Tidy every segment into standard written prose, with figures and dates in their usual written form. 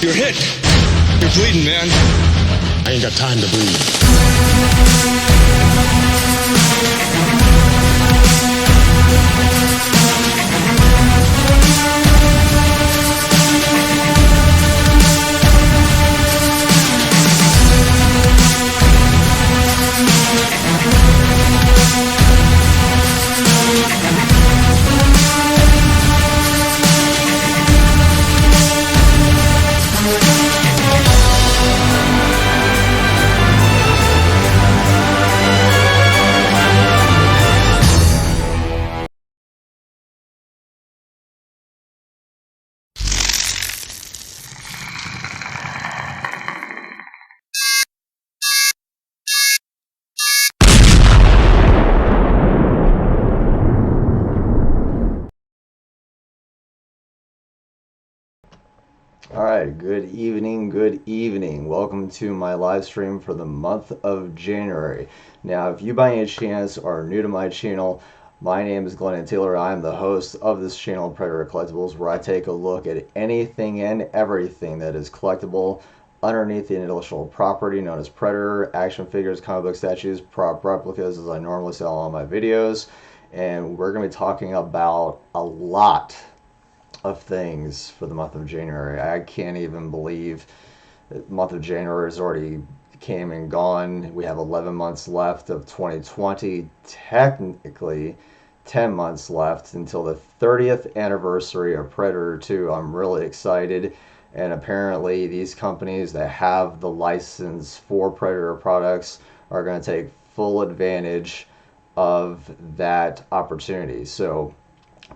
You're hit. You're bleeding, man. I ain't got time to bleed. Alright, good evening. Welcome to my live stream for the month of January. Now, if you by any chance are new to my channel, my name is Glenn Taylor. I'm the host of this channel, Predator Collectibles, where I take a look at anything and everything that is collectible underneath the intellectual property known as Predator, action figures, comic book statues, prop replicas, as I normally say on my videos. And we're going to be talking about a lot of things for the month of January. I can't even believe the month of January has already came and gone. We have 11 months left of 2020. Technically, 10 months left until the 30th anniversary of Predator 2. I'm really excited. And apparently these companies that have the license for Predator products are going to take full advantage of that opportunity. So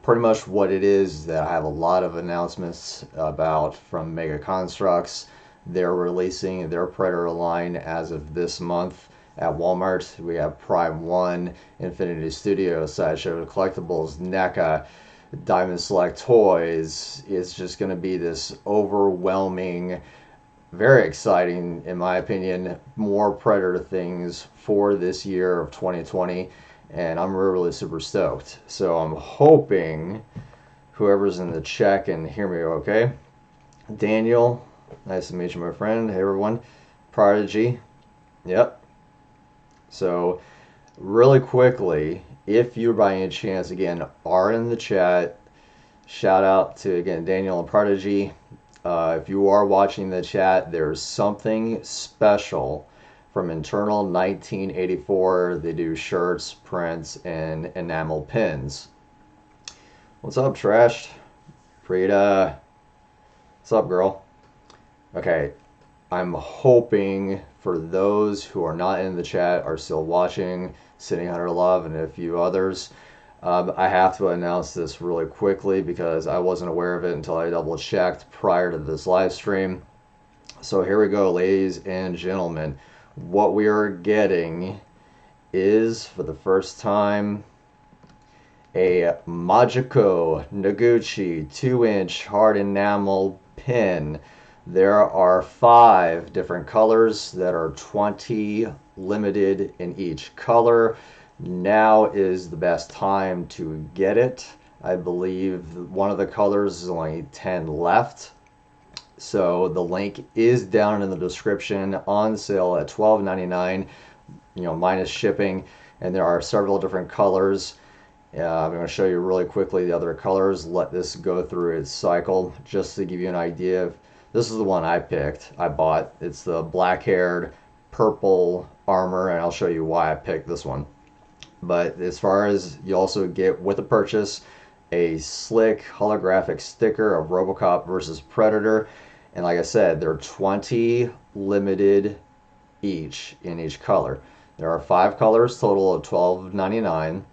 pretty much what it is that I have a lot of announcements about from Mega Constructs. They're releasing their Predator line as of this month at Walmart. We have Prime 1, Infinity Studios, Sideshow Collectibles, NECA, Diamond Select Toys. It's just going to be this overwhelming, very exciting, in my opinion, more Predator things for this year of 2020. And I'm really super stoked. So I'm hoping whoever's in the chat can hear me okay. Daniel, nice to meet you, my friend. Hey, everyone. Prodigy, yep. So really quickly, if you by any chance, again, are in the chat, shout out to, again, Daniel and Prodigy. If you are watching the chat, there's something special from Internal 1984. They do shirts, prints, and enamel pins. What's up, Trash? Frida. What's up, girl? Okay, I'm hoping for those who are not in the chat, are still watching, City Hunter Love and a few others. I have to announce this really quickly because I wasn't aware of it until I double checked prior to this live stream. So here we go, ladies and gentlemen. What we are getting is, for the first time, a Machiko Noguchi 2-inch hard enamel pin. There are 5 different colors that are 20 limited in each color. Now is the best time to get it. I believe one of the colors is only 10 left. So the link is down in the description, on sale at $12.99, minus shipping, and there are several different colors. I'm going to show you really quickly the other colors. Let this go through its cycle just to give you an idea. This is the one I picked, I bought. It's the black-haired purple armor, and I'll show you why I picked this one. But as far as, you also get with the purchase a slick holographic sticker of RoboCop versus Predator. And like I said, they're 20 limited each in each color. There are 5 colors, total of $12.99.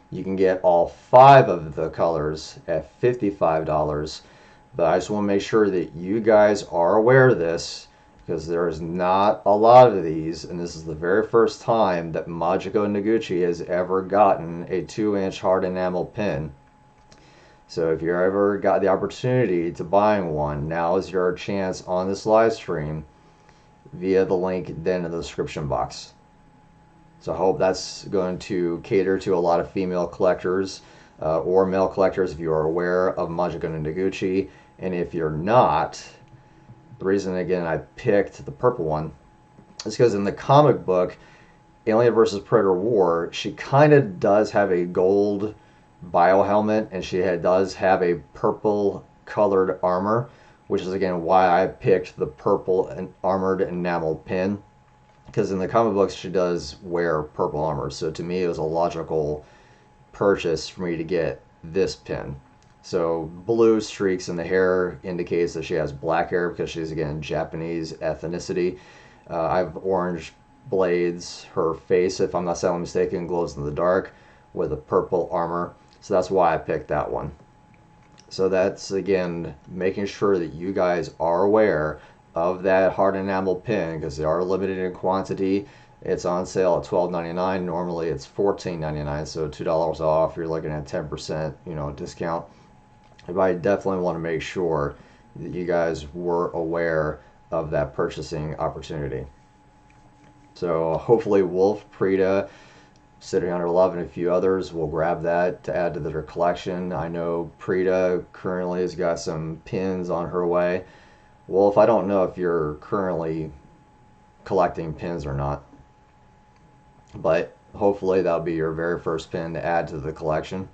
You can get all 5 of the colors at $55. But I just want to make sure that you guys are aware of this, because there is not a lot of these, and this is the very first time that Machiko Noguchi has ever gotten a 2-inch hard enamel pin. So if you ever got the opportunity to buying one, now is your chance on this live stream via the link then in the description box. So I hope that's going to cater to a lot of female collectors or male collectors if you are aware of Machiko Noguchi. And if you're not, the reason again I picked the purple one is because in the comic book Alien vs. Predator War, she kind of does have a gold bio helmet, and she does have a purple colored armor, which is again why I picked the purple and armored enamel pin, because in the comic books she does wear purple armor. So to me it was a logical purchase for me to get this pin. So blue streaks in the hair indicates that she has black hair because she's again Japanese ethnicity. I have orange blades. Her face, if I'm not sadly mistaken, glows in the dark with a purple armor. So that's why I picked that one. So that's again making sure that you guys are aware of that hard enamel pin because they are limited in quantity. It's on sale at $12.99. Normally it's $14.99, so $2 off. You're looking at 10%, discount. But I definitely want to make sure that you guys were aware of that purchasing opportunity. So hopefully Wolf, Prita, City Hunter Love, and a few others will grab that to add to their collection. I know Prita currently has got some pins on her way. Wolf, I don't know if you're currently collecting pins or not, but hopefully that'll be your very first pin to add to the collection.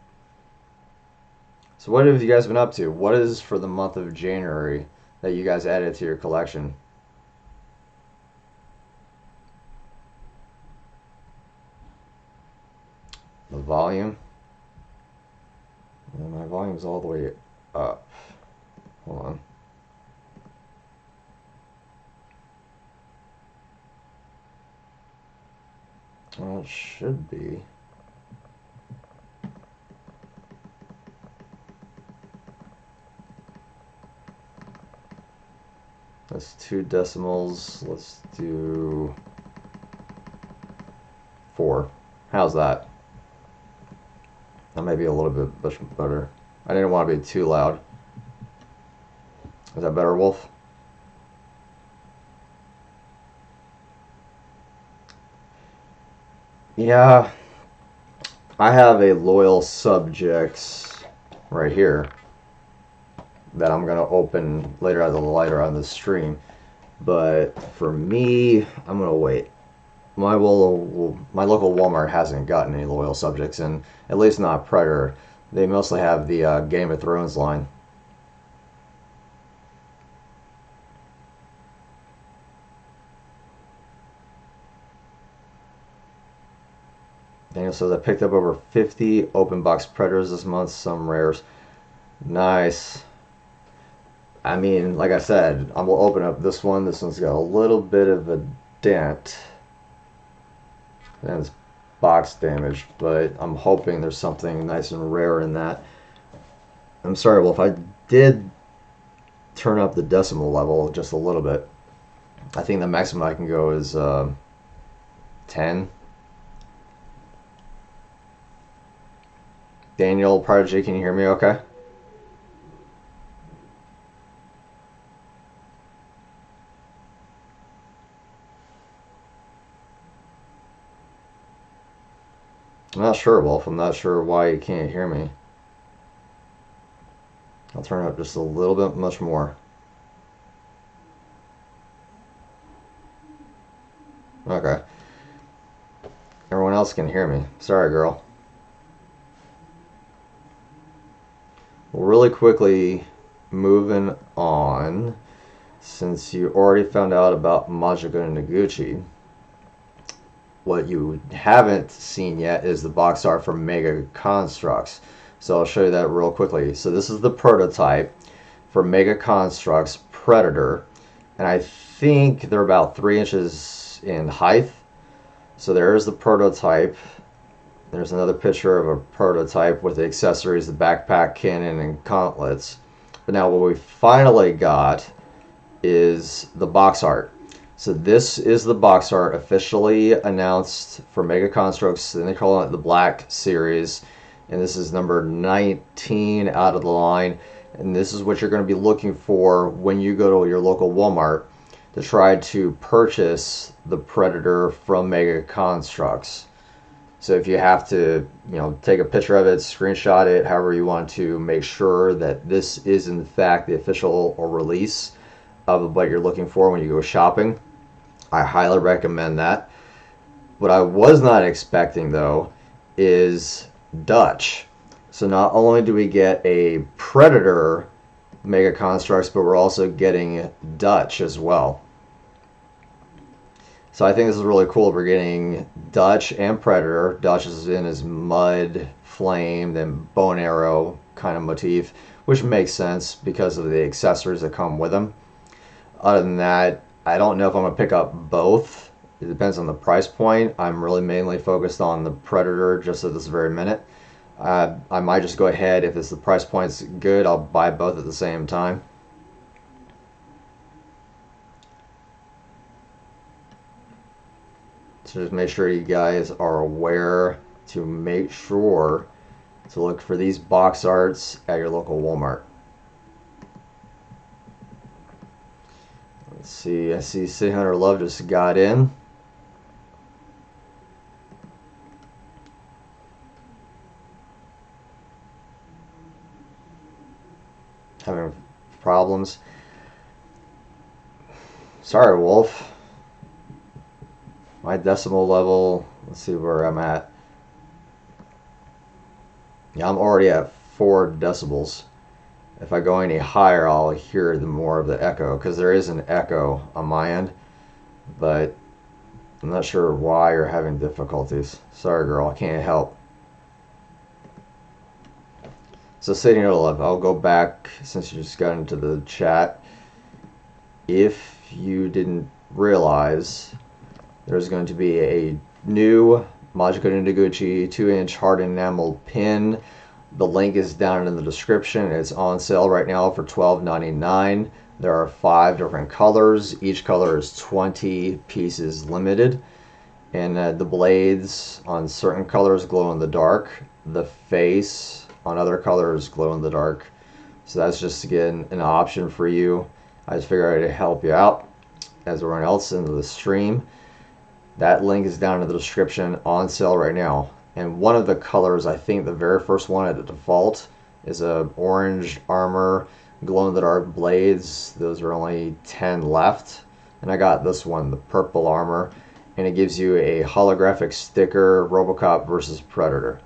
So what have you guys been up to? What is for the month of January that you guys added to your collection? The volume. And my volume's all the way up. Hold on. Well, it should be. That's 2 decimals. Let's do 4. How's that? That may be a little bit better. I didn't want to be too loud. Is that better, Wolf? Yeah, I have a loyal subjects right here that I'm gonna open later on the stream. But for me, I'm gonna wait. My local Walmart hasn't gotten any loyal subjects, and at least not Predator. They mostly have the Game of Thrones line. Daniel says I picked up over 50 open box Predators this month, some rares. Nice. I mean, like I said, I'm gonna open up this one. This one's got a little bit of a dent. And it's box damage, but I'm hoping there's something nice and rare in that. I'm sorry, Wolf, I did turn up the decimal level just a little bit. I think the maximum I can go is 10. Daniel, Prodigy, can you hear me okay? I'm not sure, Wolf. I'm not sure why you can't hear me. I'll turn it up just a little bit much more. Okay. Everyone else can hear me. Sorry, girl. Really quickly, moving on, since you already found out about Machiko and Noguchi, what you haven't seen yet is the box art for Mega Constructs. So I'll show you that real quickly. So this is the prototype for Mega Constructs Predator, and I think they're about 3 inches in height. So there's the prototype. There's another picture of a prototype with the accessories, the backpack, cannon, and gauntlets. But now what we finally got is the box art. So this is the box art officially announced for Mega Constructs, and they call it the Black Series. And this is number 19 out of the line. And this is what you're going to be looking for when you go to your local Walmart to try to purchase the Predator from Mega Constructs. So if you have to, take a picture of it, screenshot it, however you want to make sure that this is in fact the official release of what you're looking for when you go shopping. I highly recommend that. What I was not expecting, though, is Dutch. So not only do we get a Predator Mega Constructs, but we're also getting Dutch as well. So I think this is really cool. We're getting Dutch and Predator. Dutch is in his mud, flame, then bow and arrow kind of motif, which makes sense because of the accessories that come with them. Other than that, I don't know if I'm going to pick up both. It depends on the price point. I'm really mainly focused on the Predator just at this very minute. I might just go ahead, if the price point's good, I'll buy both at the same time. So just make sure you guys are aware to make sure to look for these box arts at your local Walmart. Let's see, I see City Hunter Love just got in. Having problems. Sorry, Wolf. My decimal level, let's see where I'm at. Yeah, I'm already at 4 decibels. If I go any higher, I'll hear the more of the echo, because there is an echo on my end, but I'm not sure why you're having difficulties. Sorry, girl, I can't help. So City Hunter Love, I'll go back since you just got into the chat. If you didn't realize, there's going to be a new Machiko Noguchi 2-inch hardened enamel pin. The link is down in the description. It's on sale right now for $12.99. There are 5 different colors. Each color is 20 pieces limited. And the blades on certain colors glow in the dark. The face on other colors glow in the dark. So that's just again an option for you. I just figured I'd help you out as everyone else in the stream. That link is down in the description, on sale right now. And one of the colors, I think the very first one at the default, is a orange armor, glow in the dark blades. Those are only 10 left. And I got this one, the purple armor, and it gives you a holographic sticker, RoboCop versus Predator,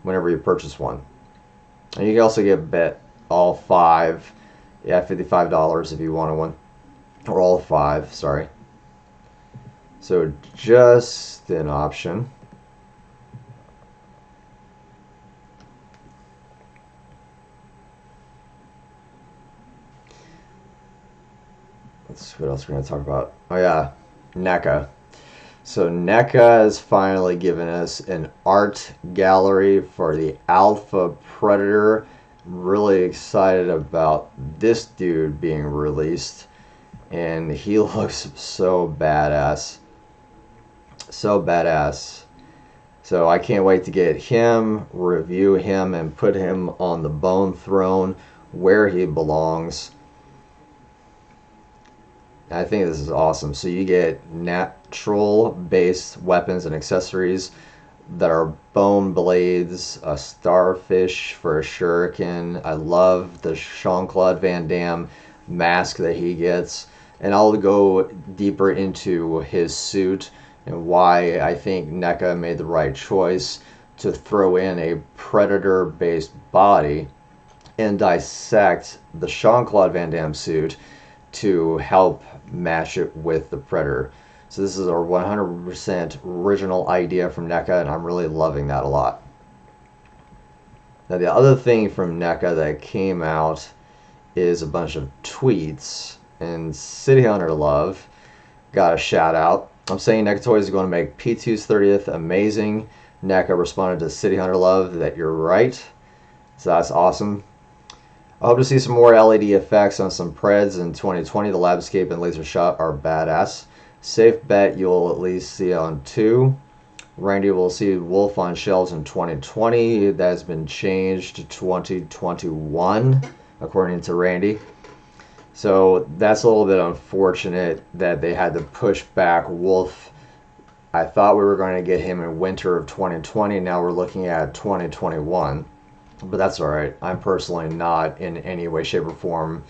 whenever you purchase one. And you can also get all 5, yeah, $55 if you wanted one, or all 5, sorry. So just an option. Let's see what else we're going to talk about. Oh yeah, NECA. So NECA has finally given us an art gallery for the Alpha Predator. Really excited about this dude being released, and he looks so badass. So badass. So I can't wait to get him, review him, and put him on the Bone Throne where he belongs. I think this is awesome. So you get natural based weapons and accessories that are bone blades, a starfish for a shuriken. I love the Jean-Claude Van Damme mask that he gets. And I'll go deeper into his suit and why I think NECA made the right choice to throw in a Predator based body and dissect the Jean-Claude Van Damme suit to help match it with the Predator. So this is a 100% original idea from NECA, and I'm really loving that a lot. Now the other thing from NECA that came out is a bunch of tweets, and City Hunter Love got a shout out. I'm saying NECA Toys is going to make P2's 30th amazing. NECA responded to City Hunter Love that you're right. So that's awesome. I hope to see some more LED effects on some Preds in 2020. The Labscape and Laser Shot are badass. Safe bet you'll at least see on 2. Randy will see Wolf on shelves in 2020. That's been changed to 2021, according to Randy. So that's a little bit unfortunate that they had to push back Wolf. I thought we were going to get him in winter of 2020. Now we're looking at 2021. But that's alright. I'm personally not in any way, shape, or form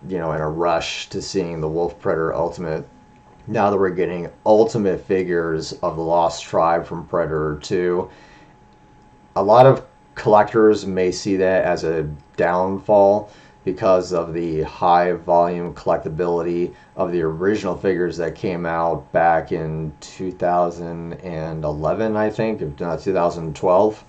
in a rush to seeing the Wolf Predator Ultimate. Now that we're getting Ultimate figures of the Lost Tribe from Predator 2, a lot of collectors may see that as a downfall because of the high volume collectability of the original figures that came out back in 2011, I think, if not 2012.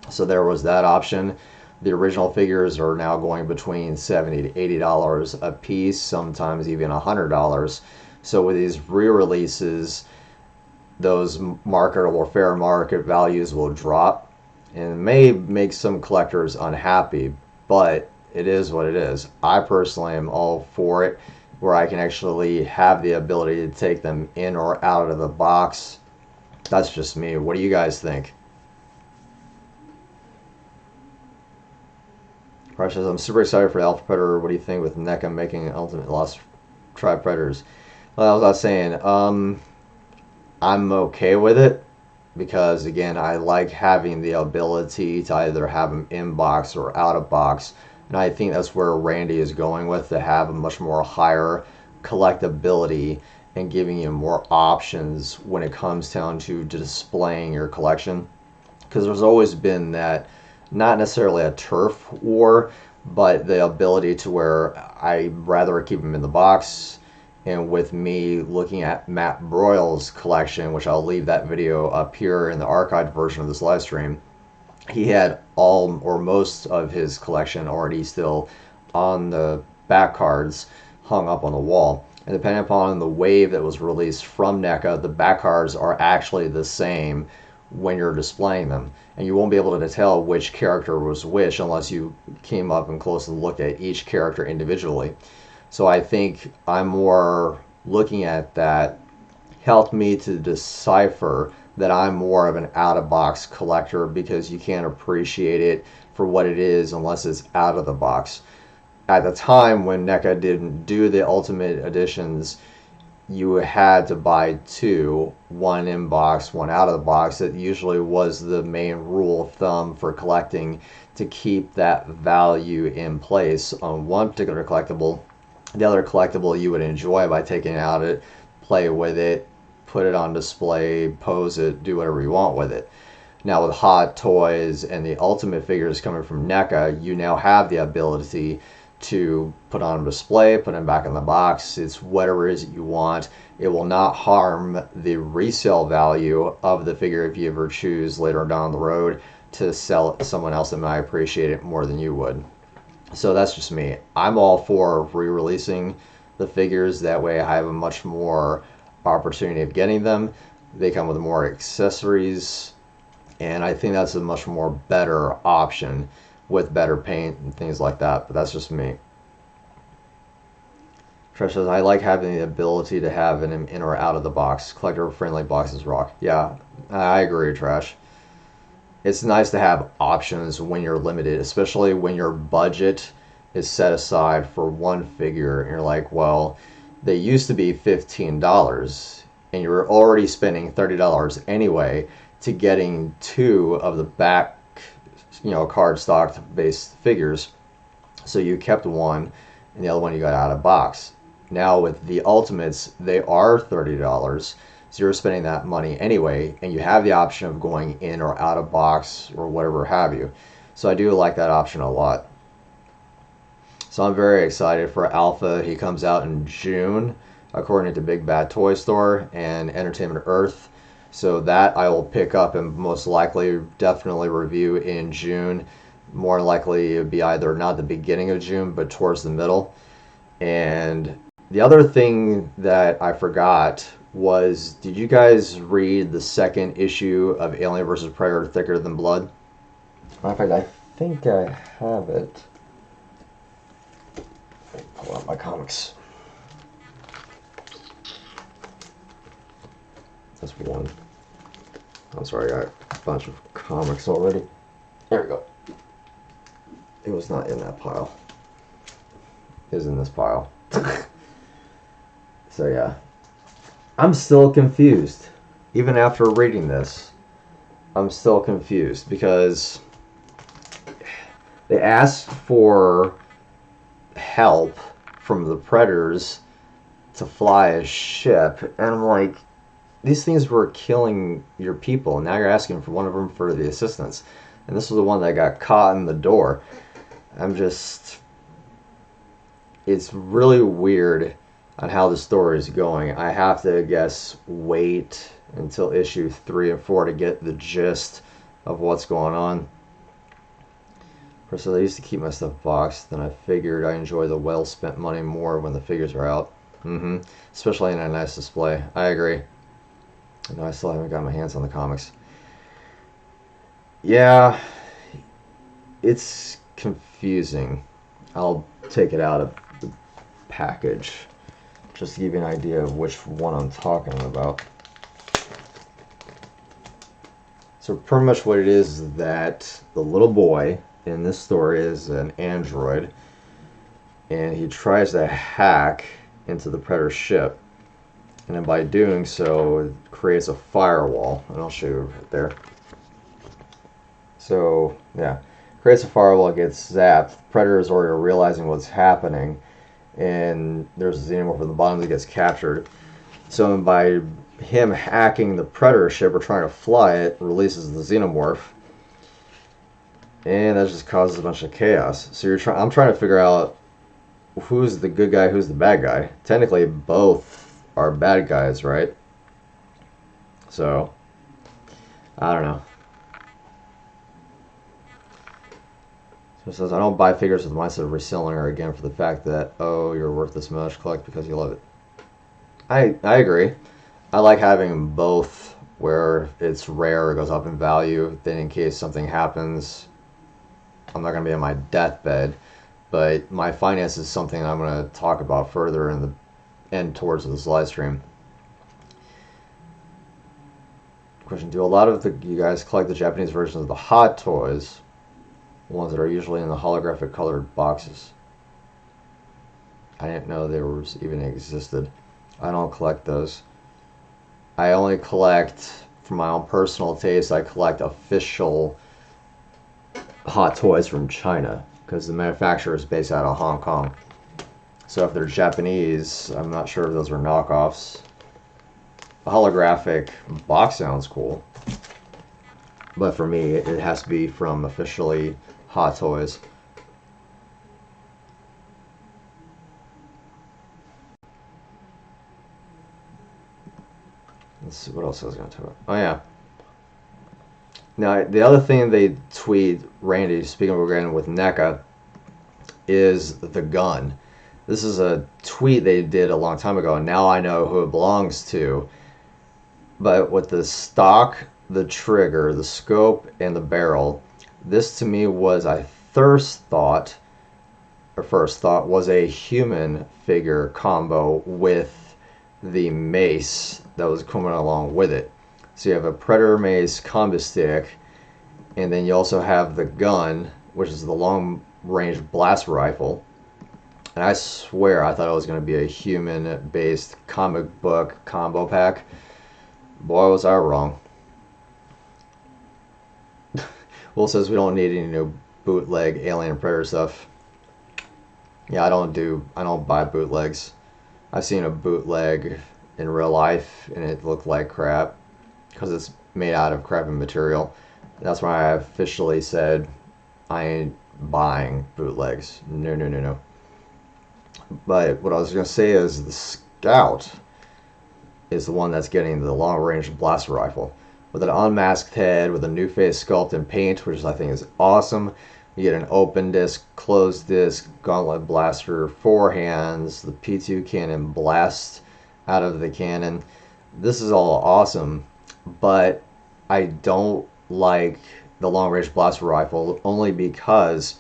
So there was that option. The original figures are now going between $70 to $80 a piece, sometimes even $100. So with these re-releases, those marketable fair market values will drop and may make some collectors unhappy, but it is what it is. I personally am all for it, where I can actually have the ability to take them in or out of the box. That's just me. What do you guys think? Precious, I'm super excited for Alpha Predator. What do you think with NECA making Ultimate Lost Tribe Predators? Well, I was not saying, I'm okay with it because, again, I like having the ability to either have them in box or out of box. And I think that's where Randy is going with, to have a much more higher collectability and giving you more options when it comes down to displaying your collection. Because there's always been that, not necessarily a turf war, but the ability to where I'd rather keep them in the box. And with me looking at Matt Broyle's collection, which I'll leave that video up here in the archived version of this live stream, he had all or most of his collection already still on the back cards hung up on the wall. And depending upon the wave that was released from NECA, the back cards are actually the same when you're displaying them. And you won't be able to tell which character was which unless you came up and closely looked at each character individually. So I think I'm more looking at that helped me to decipher that I'm more of an out-of-box collector, because you can't appreciate it for what it is unless it's out of the box. At the time when NECA didn't do the Ultimate Editions, you had to buy two, one in box, one out of the box. That usually was the main rule of thumb for collecting, to keep that value in place on one particular collectible. The other collectible you would enjoy by taking it out, play with it, put it on display, pose it, do whatever you want with it. Now with Hot Toys and the Ultimate figures coming from NECA, you now have the ability to put on display, put them back in the box. It's whatever it is that you want. It will not harm the resale value of the figure if you ever choose later down the road to sell it to someone else that might appreciate it more than you would. So that's just me. I'm all for re-releasing the figures. That way I have a much more opportunity of getting them. They come with more accessories, and I think that's a much more better option with better paint and things like that. But that's just me. Trish says, I like having the ability to have an in or out of the box. Collector friendly boxes rock. Yeah, I agree, Trash. It's nice to have options when you're limited, especially when your budget is set aside for one figure and you're like, well, they used to be $15 and you're already spending $30 anyway to getting two of the back, card stock based figures. So you kept one and the other one you got out of box. Now with the Ultimates, they are $30. So you're spending that money anyway, and you have the option of going in or out of box or whatever have you. So I do like that option a lot. So I'm very excited for Alpha. He comes out in June, according to Big Bad Toy Store and Entertainment Earth. So that I will pick up and most likely definitely review in June. More likely it would be either not the beginning of June, but towards the middle. And the other thing that I forgot was, did you guys read the second issue of Alien vs. Predator Thicker Than Blood? Matter of fact, I think I have it. Pull out my comics. That's one. I'm sorry, I got a bunch of comics already. There we go. It was not in that pile. It was in this pile. So yeah. I'm still confused. Even after reading this, I'm still confused because they asked for help from the Predators to fly a ship, and I'm like, these things were killing your people, and now you're asking for one of them for the assistance. And this was the one that got caught in the door. It's really weird on how the story is going. I have to guess wait until issue 3 and 4 to get the gist of what's going on. First, I used to keep my stuff boxed, then I figured I enjoy the well-spent money more when the figures are out. Especially in a nice display. I agree. No, I still haven't got my hands on the comics. Yeah, it's confusing. I'll take it out of the package just to give you an idea of which one I'm talking about. So pretty much what it is that the little boy in this story is an android, and he tries to hack into the Predator ship, and then by doing so it creates a firewall, and I'll show you right there. So yeah, creates a firewall, gets zapped. Predator is already realizing what's happening, and there's a xenomorph at the bottom that gets captured. So by him hacking the Predator ship or trying to fly it, releases the xenomorph, and that just causes a bunch of chaos. So I'm trying to figure out who's the good guy, who's the bad guy. Technically, both are bad guys, right? So I don't know. So it says, I don't buy figures with the mindset of reselling her again for the fact that, oh, you're worth this much, collect because you love it. I agree. I like having both, where it's rare, it goes up in value, then in case something happens, I'm not going to be on my deathbed, but my finance is something I'm going to talk about further in the end towards this live stream. Question, do a lot of you guys collect the Japanese versions of the Hot Toys? Ones that are usually in the holographic colored boxes. I didn't know they even existed. I don't collect those. I only collect, for my own personal taste, I collect official Hot Toys from China, because the manufacturer is based out of Hong Kong. So if they're Japanese, I'm not sure if those are knockoffs. The holographic box sounds cool, but for me, it has to be from officially Hot Toys. Let's see what else I was going to talk about. Oh yeah. Now the other thing they tweet, Randy, speaking of again with NECA, is the gun. This is a tweet they did a long time ago, and now I know who it belongs to. But with the stock, the trigger, the scope, and the barrel, this to me was, I first thought was a human figure combo with the mace that was coming along with it. So you have a Predator mace combo stick, and then you also have the gun, which is the long range blast rifle. And I swear I thought it was going to be a human based comic book combo pack. Boy, was I wrong. Will says we don't need any new bootleg Alien Predator stuff. Yeah, I don't buy bootlegs. I've seen a bootleg in real life and it looked like crap because it's made out of crappy material. That's why I officially said I ain't buying bootlegs. No. But what I was going to say is the Scout is the one that's getting the long range blaster rifle with an unmasked head with a new face sculpt and paint, which I think is awesome. You get an open disc, closed disc, gauntlet blaster, 4 hands, the P2 cannon blast out of the cannon. This is all awesome, but I don't like the long range blaster rifle only because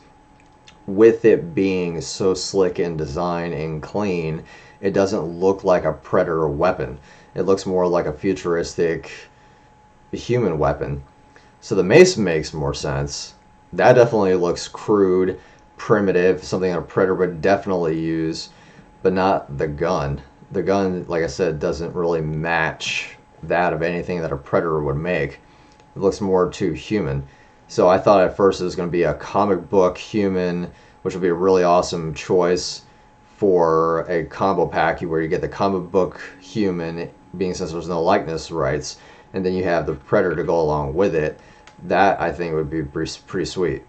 with it being so slick in design and clean, it doesn't look like a Predator weapon. It looks more like a futuristic human weapon. So the mace makes more sense. That definitely looks crude, primitive, something that a Predator would definitely use, but not the gun. The gun, like I said, doesn't really match that of anything that a Predator would make. It looks more too human. So I thought at first it was going to be a comic book human, which would be a really awesome choice for a combo pack where you get the comic book human, being since there's no likeness rights, and then you have the Predator to go along with it. That I think would be pretty sweet.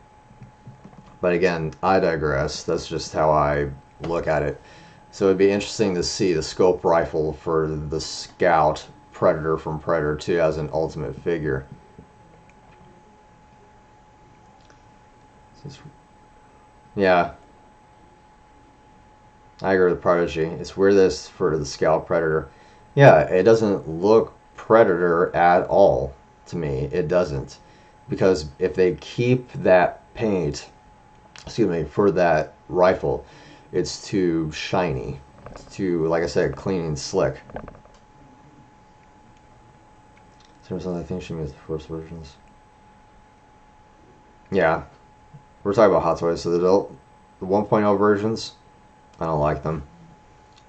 But again, I digress. That's just how I look at it. So it'd be interesting to see the scope rifle for the Scout Predator from Predator 2 as an ultimate figure. Yeah, I agree with Prodigy. It's weird this for the Scout Predator. Yeah, it doesn't look Predator at all to me. It doesn't. Because if they keep that paint, excuse me, for that rifle, it's too shiny. It's too, like I said, clean and slick. So I think she means the first versions. Yeah. We're talking about Hot Toys. So the 1.0 versions, I don't like them.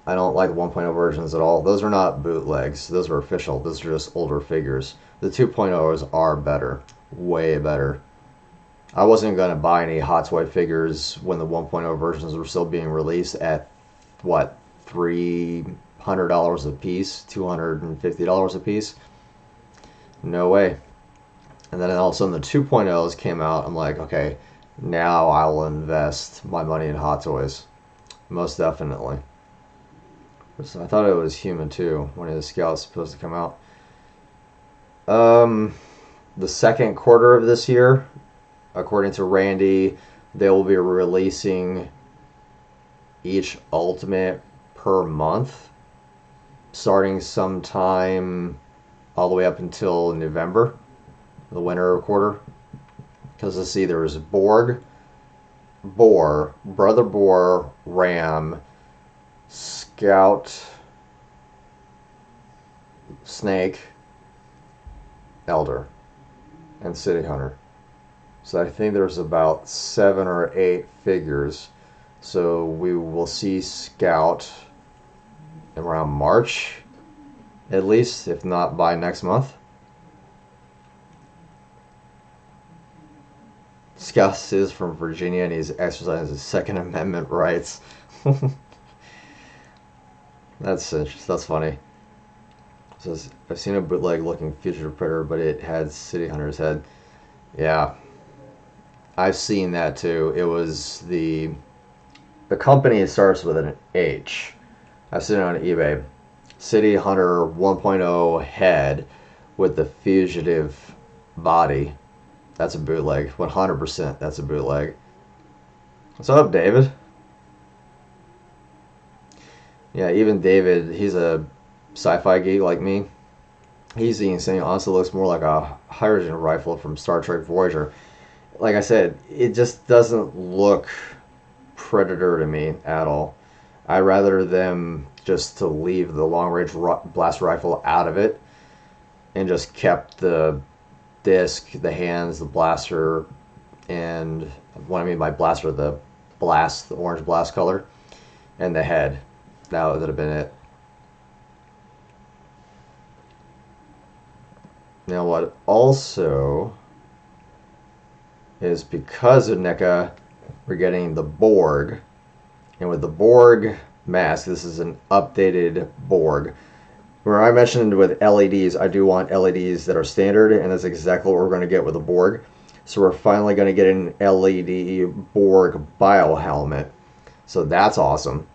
I don't like the 1.0 versions at all. Those are not bootlegs. Those are official. Those are just older figures. The 2.0s are better. Way better. I wasn't going to buy any Hot Toy figures when the 1.0 versions were still being released at, what, $300 a piece? $250 a piece? No way. And then all of a sudden the 2.0s came out. I'm like, okay, now I will invest my money in Hot Toys. Most definitely. So I thought it was Human too. When the Scout's supposed to come out. The second quarter of this year, according to Randy, they will be releasing each Ultimate per month, starting sometime all the way up until November, the winter quarter. Because let's see, there was Borg, Boar, Brother Boar, Ram, Scout, Snake, Elder, and City Hunter. So I think there's about 7 or 8 figures. So we will see Scout around March, at least, if not by next month. Scout is from Virginia and he's exercising his Second Amendment rights. That's funny. It says, I've seen a bootleg looking Fugitive Predator, but it had City Hunter's head. Yeah, I've seen that too. It was the company starts with an H. I've seen it on eBay. City Hunter 1.0 head with the Fugitive body. That's a bootleg. 100% that's a bootleg. What's up, David? Yeah, even David, he's a sci-fi geek like me. He's even saying honestly looks more like a hydrogen rifle from Star Trek Voyager. Like I said, it just doesn't look Predator to me at all. I'd rather them just to leave the long-range blast rifle out of it and just kept the disc, the hands, the blaster, and what I mean by blaster, the orange blast color, and the head. That would have been it. Now what also is, because of NECA, we're getting the Borg. And with the Borg mask, this is an updated Borg. Where I mentioned with LEDs, I do want LEDs that are standard, and that's exactly what we're going to get with the Borg. So we're finally going to get an LED Borg biohelmet. So that's awesome.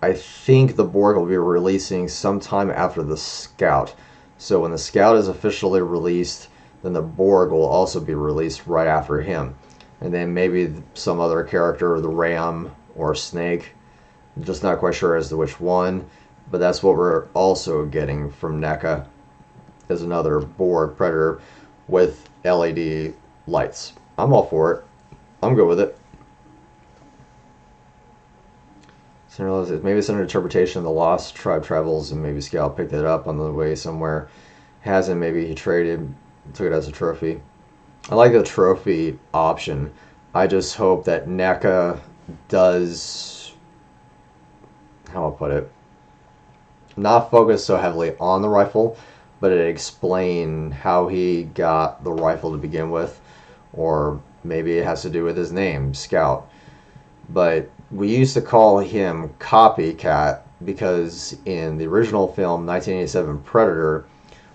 I think the Borg will be releasing sometime after the Scout. So when the Scout is officially released, then the Borg will also be released right after him. And then maybe some other character, the Ram or Snake. I'm just not quite sure as to which one. But that's what we're also getting from NECA, is another Borg Predator with LED lights. I'm all for it. I'm good with it. So maybe it's an interpretation of the Lost Tribe Travels, and maybe Scout picked it up on the way somewhere. Hasn't, maybe he traded, took it as a trophy. I like the trophy option. I just hope that NECA does, how I'll put it, not focus so heavily on the rifle, but it explain how he got the rifle to begin with, or maybe it has to do with his name, Scout. But we used to call him Copycat because in the original film 1987 Predator,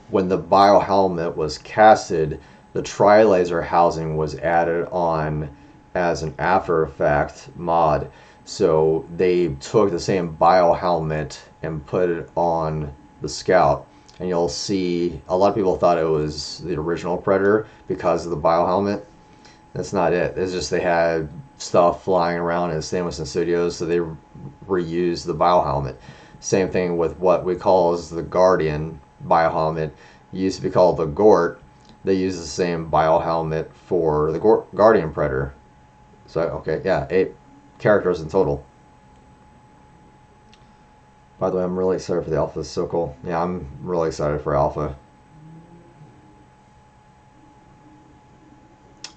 when the biohelmet was casted, the tri-laser housing was added on as an after effect mod. So they took the same biohelmet and put it on the Scout. And you'll see a lot of people thought it was the original Predator because of the biohelmet. That's not it. It's just they had stuff flying around in Stanley Studios, so they reused the biohelmet. Same thing with what we call as the Guardian biohelmet. It used to be called the Gort. They use the same biohelmet for the Guardian Predator. So, okay, yeah, 8 characters in total. By the way, I'm really excited for the Alpha. It's so cool. Yeah, I'm really excited for Alpha.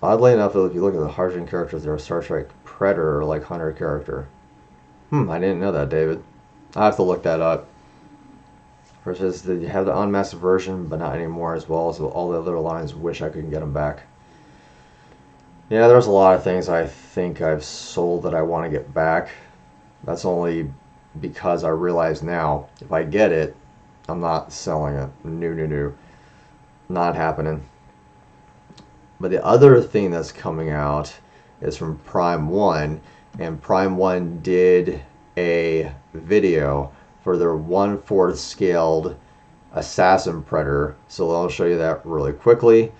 Oddly enough, if you look at the Harjan characters, they're a Star Trek Predator like Hunter character. I didn't know that, David. I have to look that up. Versus you have the unmasked version, but not anymore, as well as all the other lines. Wish I could get them back. Yeah, there's a lot of things I think I've sold that I want to get back. That's only because I realize now, if I get it, I'm not selling it. No. Not happening. But the other thing that's coming out is from Prime 1, and Prime 1 did a video for their 1/4 scaled Assassin Predator. So I'll show you that really quickly,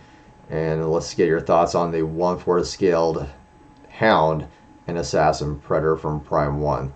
and let's get your thoughts on the 1/4 scaled Hound and Assassin Predator from Prime 1.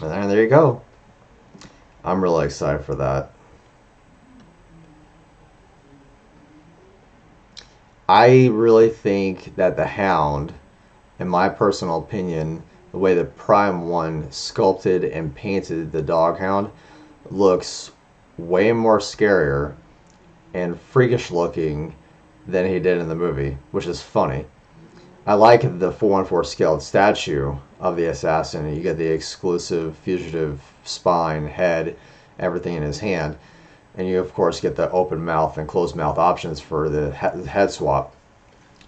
And there you go. I'm really excited for that. I really think that the Hound, in my personal opinion, the way that Prime 1 sculpted and painted the Doghound looks way more scarier and freakish looking than he did in the movie, which is funny. I like the 4-1-4 scaled statue of the assassin. You get the exclusive fugitive spine, head, everything in his hand. And you, of course, get the open mouth and closed mouth options for the head swap.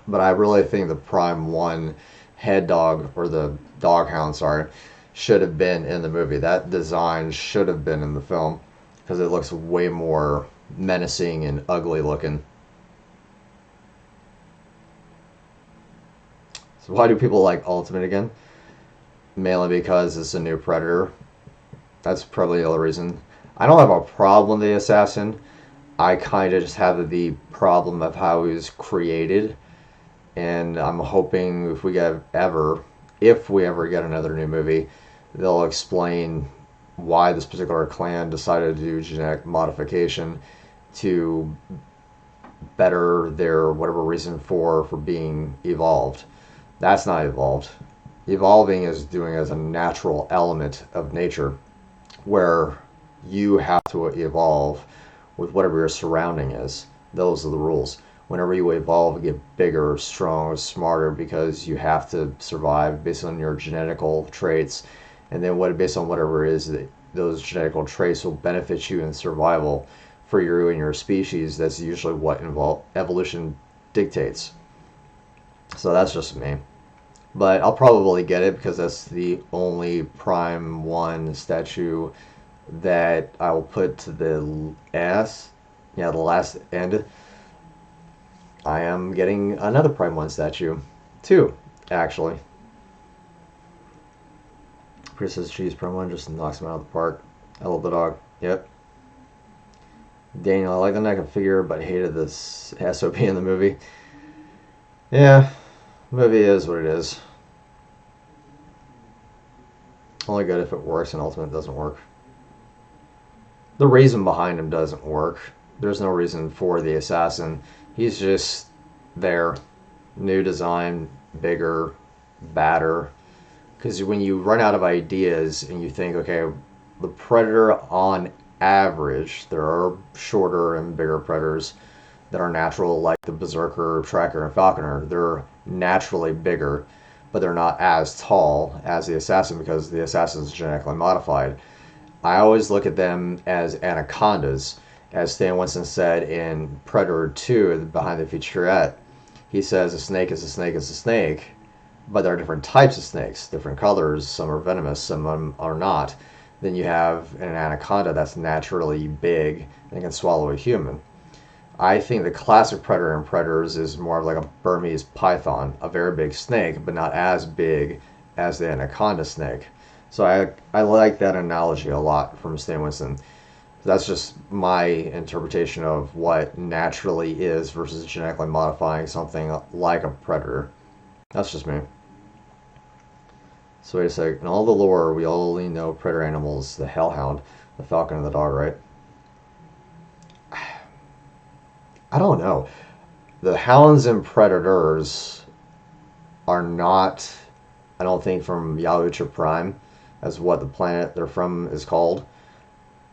But I really think the Prime 1 head dog, or the Doghound, sorry, should have been in the movie. That design should have been in the film because it looks way more menacing and ugly looking. So why do people like Ultimate again? Mainly because it's a new Predator. That's probably the other reason. I don't have a problem with the Assassin. I kind of just have the problem of how he was created. And I'm hoping if we ever get another new movie, they'll explain why this particular clan decided to do genetic modification to better their whatever reason for being evolved. That's not evolved. Evolving is doing as a natural element of nature, where you have to evolve with whatever your surrounding is. Those are the rules. Whenever you evolve, you get bigger, stronger, smarter, because you have to survive based on your genetical traits, and then based on whatever it is that those genetical traits will benefit you in survival for you and your species. That's usually what evolution dictates. So that's just me. But I'll probably get it because that's the only Prime 1 statue that I will put to the the last end. I am getting another Prime 1 statue. 2, actually. Princess Cheese Prime 1 just knocks him out of the park. I love the dog. Yep. Daniel, I like the NECA figure, but hated this SOP in the movie. Yeah, the movie is what it is. Only good if it works, and Ultimate doesn't work. The reason behind him doesn't work. There's no reason for the assassin. He's just there. New design, bigger, badder. Because when you run out of ideas and you think, okay, the Predator on average, there are shorter and bigger Predators that are natural, like the Berserker, Tracker, and Falconer. They're naturally bigger, but they're not as tall as the Assassin because the Assassin is genetically modified. I always look at them as anacondas. As Stan Winston said in Predator 2, behind the featurette, he says a snake is a snake is a snake, but there are different types of snakes, different colors. Some are venomous, some are not. Then you have an anaconda that's naturally big and can swallow a human. I think the classic Predator in Predators is more of like a Burmese python, a very big snake, but not as big as the anaconda snake. So I like that analogy a lot from Stan Winston. That's just my interpretation of what naturally is versus genetically modifying something like a predator. That's just me. So wait a sec. In all the lore, we only know predator animals, the hellhound, the falcon, and the dog, right? I don't know. The hounds and predators are not, I don't think, from Yautja Prime, as what the planet they're from is called.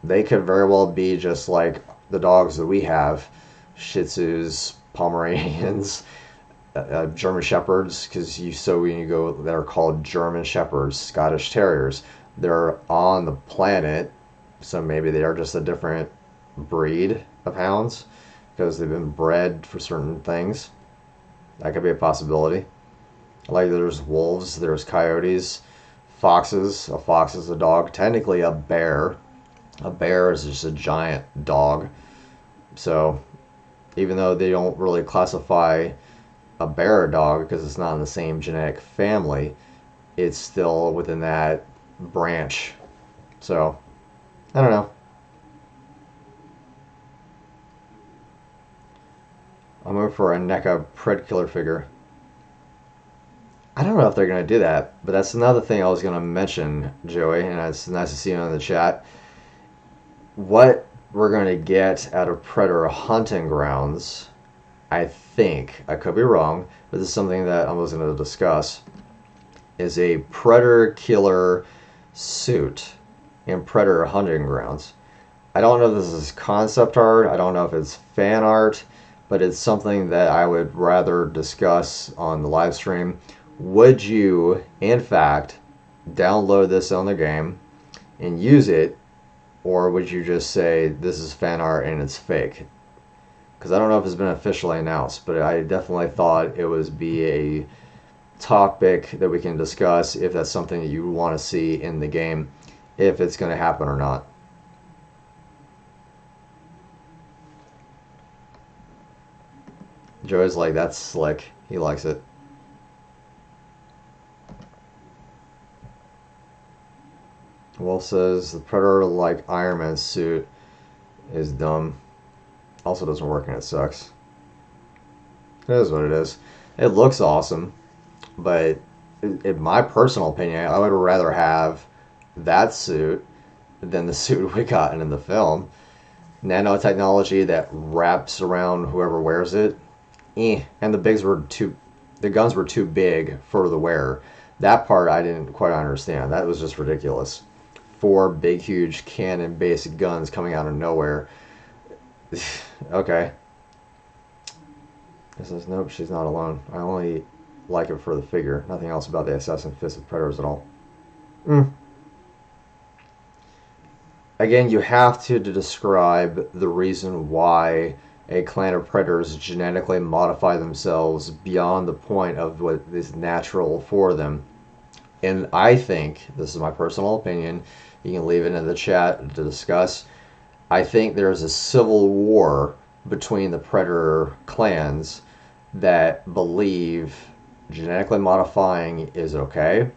They could very well be just like the dogs that we have, Shih Tzus, Pomeranians, German Shepherds, because when you go, they're called German Shepherds, Scottish Terriers. They're on the planet, so maybe they are just a different breed of hounds because they've been bred for certain things. That could be a possibility. Like there's wolves, there's coyotes, foxes. A fox is a dog. Technically a bear. A bear is just a giant dog. So even though they don't really classify a bear a dog because it's not in the same genetic family, it's still within that branch. So I don't know. I'm looking for a NECA Pred Killer figure. I don't know if they're going to do that, but that's another thing I was going to mention, Joey, and it's nice to see you in the chat. What we're going to get out of Predator Hunting Grounds, I think, I could be wrong, but this is something that I was going to discuss, is a Predator Killer suit in Predator Hunting Grounds. I don't know if this is concept art, I don't know if it's fan art, but it's something that I would rather discuss on the live stream. Would you, in fact, download this on the game and use it, or would you just say this is fan art and it's fake? Because I don't know if it's been officially announced, but I definitely thought it would be a topic that we can discuss if that's something that you want to see in the game, if it's going to happen or not. Joey's like, that's slick. He likes it. Wolf says the Predator like Iron Man suit is dumb. Also doesn't work and it sucks. It is what it is. It looks awesome, but in my personal opinion, I would rather have that suit than the suit we got in the film. Nanotechnology that wraps around whoever wears it. And the guns were too big for the wearer. That part I didn't quite understand. That was just ridiculous. 4 big, huge cannon-based guns coming out of nowhere. Okay. This says, nope, she's not alone. I only like it for the figure. Nothing else about the Assassin Fist of Predators at all. Again, you have to describe the reason why a clan of predators genetically modify themselves beyond the point of what is natural for them And I think, this is my personal opinion, you can leave it in the chat to discuss. I think there's a civil war between the predator clans that believe genetically modifying is okay.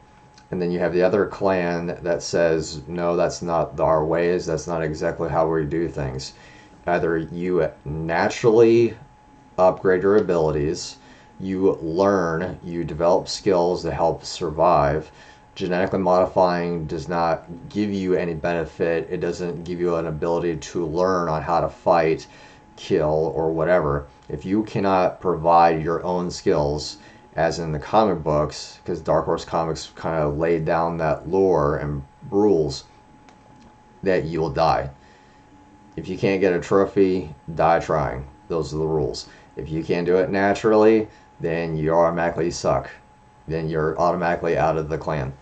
And then you have the other clan that says, no, that's not our ways. That's not exactly how we do things. Either you naturally upgrade your abilities, you learn, you develop skills to help survive. Genetically modifying does not give you any benefit. It doesn't give you an ability to learn on how to fight, kill, or whatever. If you cannot provide your own skills, as in the comic books, because Dark Horse Comics kind of laid down that lore and rules, that you will die. If you can't get a trophy, die trying. Those are the rules. If you can't do it naturally, then you automatically suck. Then you're automatically out of the clan.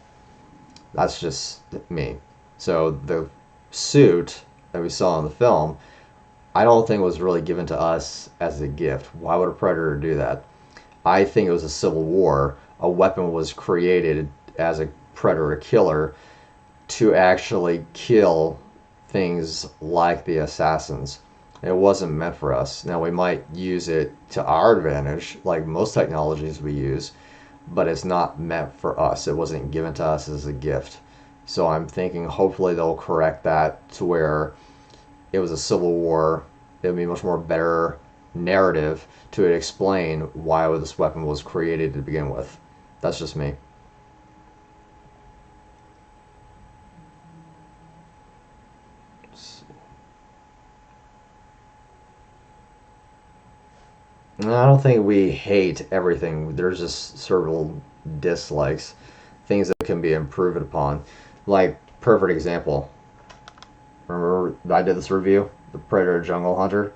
That's just me. So the suit that we saw in the film, I don't think was really given to us as a gift. Why would a predator do that? I think it was a civil war. A weapon was created as a predator killer to actually kill things like the assassins. It wasn't meant for us. Now, we might use it to our advantage, like most technologies we use, but it's not meant for us. It wasn't given to us as a gift. So I'm thinking hopefully they'll correct that to where it was a civil war. It would be much more better narrative to explain why this weapon was created to begin with. That's just me. I don't think we hate everything. There's just several dislikes, things that can be improved upon. Like, perfect example. Remember I did this review? The Predator Jungle Hunter.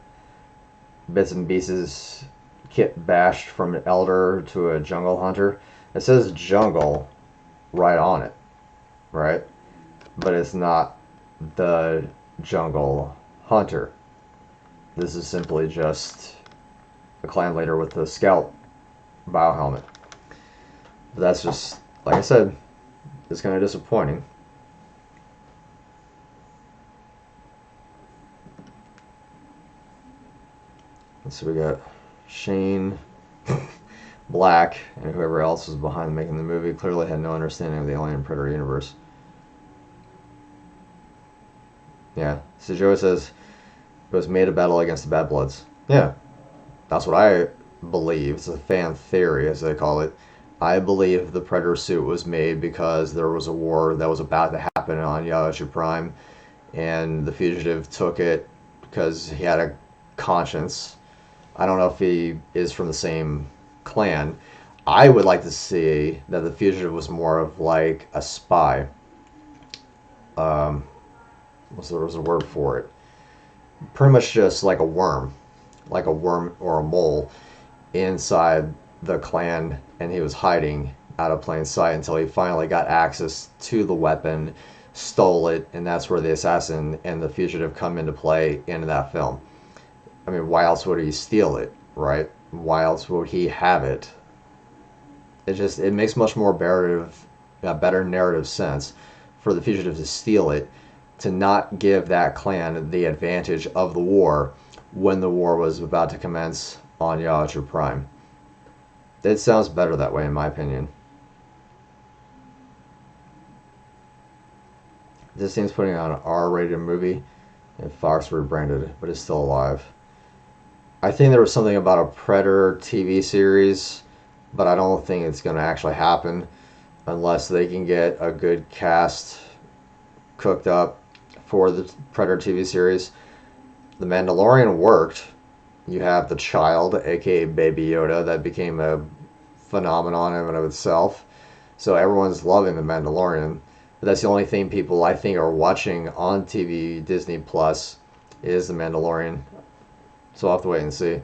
Bits and pieces kit bashed from an elder to a jungle hunter. It says jungle right on it, right? But it's not the jungle hunter. This is simply just a clan leader with the scout bio helmet. But that's just, like I said, it's kind of disappointing. So we got Shane Black and whoever else was behind making the movie clearly had no understanding of the Alien Predator universe. Yeah, so Joey says it was made a battle against the Bad Bloods. Yeah, that's what I believe. It's a fan theory, as they call it. I believe the Predator suit was made because there was a war that was about to happen on Yaoju Prime, and the fugitive took it because he had a conscience. I don't know if he is from the same clan. I would like to see that the fugitive was more of like a spy. Was a word for it? Pretty much just like a worm or a mole inside the clan, and he was hiding out of plain sight until he finally got access to the weapon, stole it, and that's where the assassin and the fugitive come into play in that film. I mean, why else would he steal it, right? Why else would he have it? It makes much more better narrative sense for the fugitive to steal it, to not give that clan the advantage of the war when the war was about to commence on Yaoju Prime. It sounds better that way, in my opinion. This seems putting on an R-rated movie, and Fox rebranded it, but it's still alive. I think there was something about a Predator TV series, but I don't think it's going to actually happen unless they can get a good cast cooked up for the Predator TV series. The Mandalorian worked. You have the child, aka Baby Yoda, that became a phenomenon in and of itself. So everyone's loving the Mandalorian. But that's the only thing people, I think, are watching on TV, Disney Plus, is the Mandalorian. So I'll have to wait and see.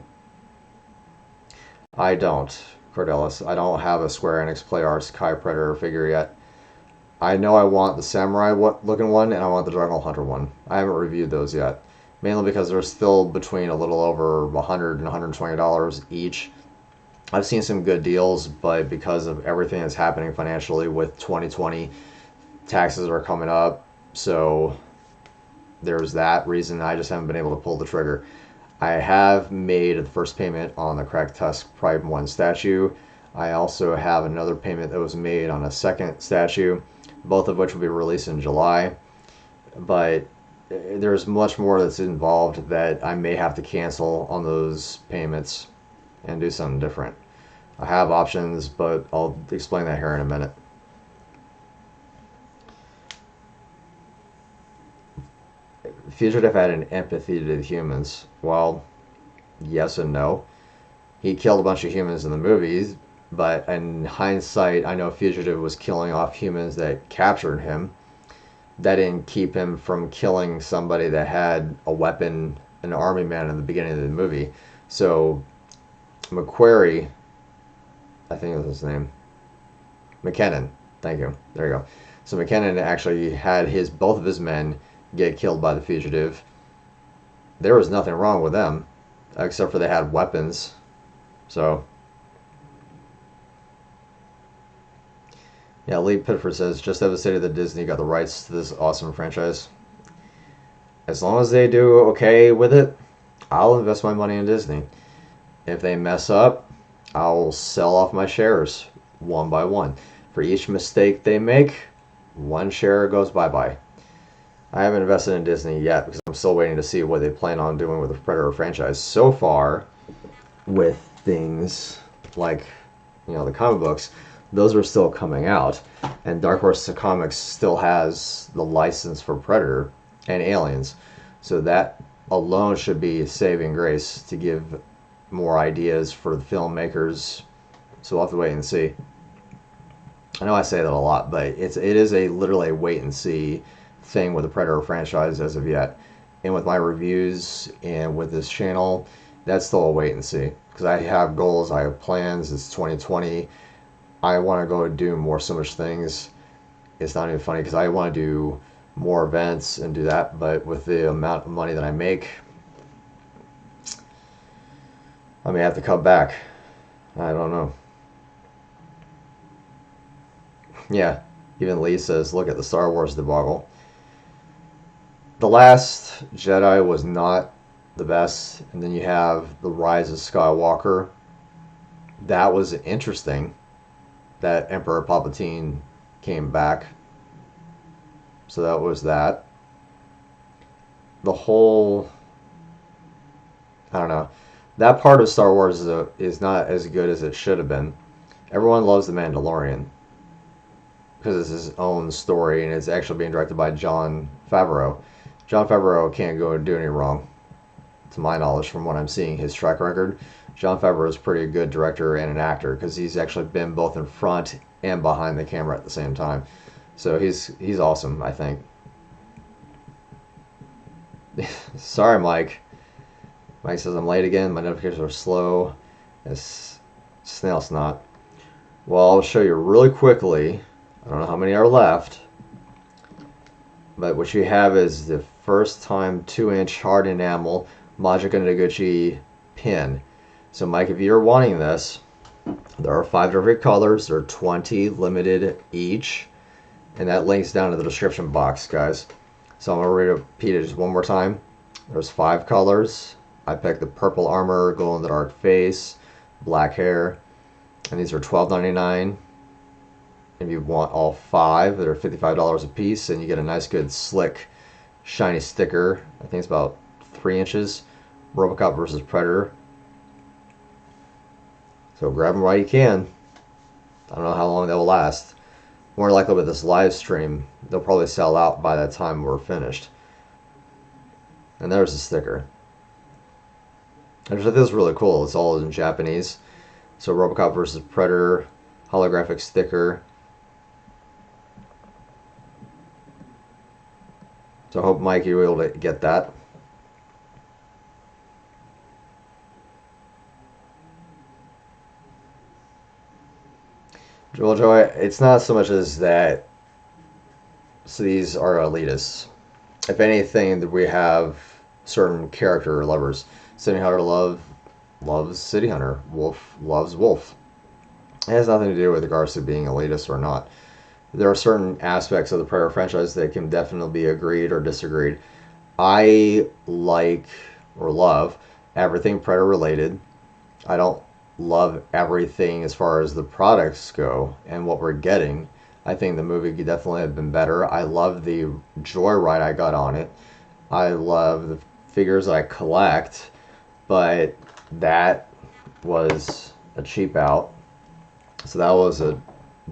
I don't, Cordelis. I don't have a Square Enix Play Arts Kai Predator figure yet. I know I want the samurai looking one, and I want the Jungle Hunter one. I haven't reviewed those yet. Mainly because they're still between a little over $100 and $120 each. I've seen some good deals, but because of everything that's happening financially with 2020, taxes are coming up, so there's that reason I just haven't been able to pull the trigger. I have made the first payment on the Cracked Tusk Prime 1 statue. I also have another payment that was made on a second statue, both of which will be released in July. But there's much more that's involved that I may have to cancel on those payments and do something different. I have options, but I'll explain that here in a minute. Fugitive had an empathy to the humans. Well, yes and no. He killed a bunch of humans in the movies, but in hindsight, I know Fugitive was killing off humans that captured him. That didn't keep him from killing somebody that had a weapon, an army man in the beginning of the movie. So McQuarrie, I think it was his name, McKinnon, thank you, there you go. So McKinnon actually had both of his men get killed by the Fugitive. There was nothing wrong with them, except for they had weapons. So, yeah, Lee Pitford says, just devastated that Disney got the rights to this awesome franchise. As long as they do okay with it, I'll invest my money in Disney. If they mess up, I'll sell off my shares one by one. For each mistake they make, one share goes bye-bye. I haven't invested in Disney yet because I'm still waiting to see what they plan on doing with the Predator franchise. So far, with things like, the comic books, those are still coming out. And Dark Horse Comics still has the license for Predator and Aliens. So that alone should be saving grace to give more ideas for the filmmakers. So we'll have to wait and see. I know I say that a lot, but it is literally a wait and see thing with the Predator franchise as of yet. And with my reviews and with this channel, that's still a wait and see. Because I have goals, I have plans, it's 2020. I want to go do more so much things. It's not even funny because I want to do more events and do that, but with the amount of money that I make, I may have to cut back. I don't know. Yeah, even Lee says, look at the Star Wars debacle. The Last Jedi was not the best, and then you have The Rise of Skywalker. That was interesting, that Emperor Palpatine came back. So that was that. The whole, I don't know, that part of Star Wars is not as good as it should have been. Everyone loves The Mandalorian because it's his own story, and it's actually being directed by Jon Favreau. Jon Favreau can't go and do any wrong, to my knowledge, from what I'm seeing, his track record. Jon Favreau is a pretty good director and an actor because he's actually been both in front and behind the camera at the same time. So he's awesome, I think. Sorry, Mike. Mike says I'm late again. My notifications are slow. It's snail snot. Well, I'll show you really quickly. I don't know how many are left. But what you have is the first time 2-inch hard enamel Machiko Noguchi pin. So Mike, if you're wanting this, there are 5 different colors. There are 20 limited each. And that links down in the description box, guys. So I'm going to repeat it just one more time. There's 5 colors. I picked the purple armor, glow in the dark face, black hair. And these are $12.99. If you want all 5, they're $55 a piece. And you get a nice, good, slick, shiny sticker. I think it's about 3 inches. RoboCop versus Predator. So grab them while you can. I don't know how long they will last. More likely with this live stream, they'll probably sell out by the time we're finished. And there's the sticker. I just thought this was really cool. It's all in Japanese. So RoboCop versus Predator, holographic sticker. So I hope, Mike, you were able to get that. Well, Joy, it's not so much as that. So these are elitists. If anything, we have certain character lovers. Sydney Hunter Love loves City Hunter. Wolf loves Wolf. It has nothing to do with regards to being elitist or not. There are certain aspects of the Predator franchise that can definitely be agreed or disagreed. I like or love everything Predator related. I don't love everything as far as the products go and what we're getting. I think the movie could definitely have been better. I love the joyride I got on it. I love the figures I collect, but that was a cheap out. So that was a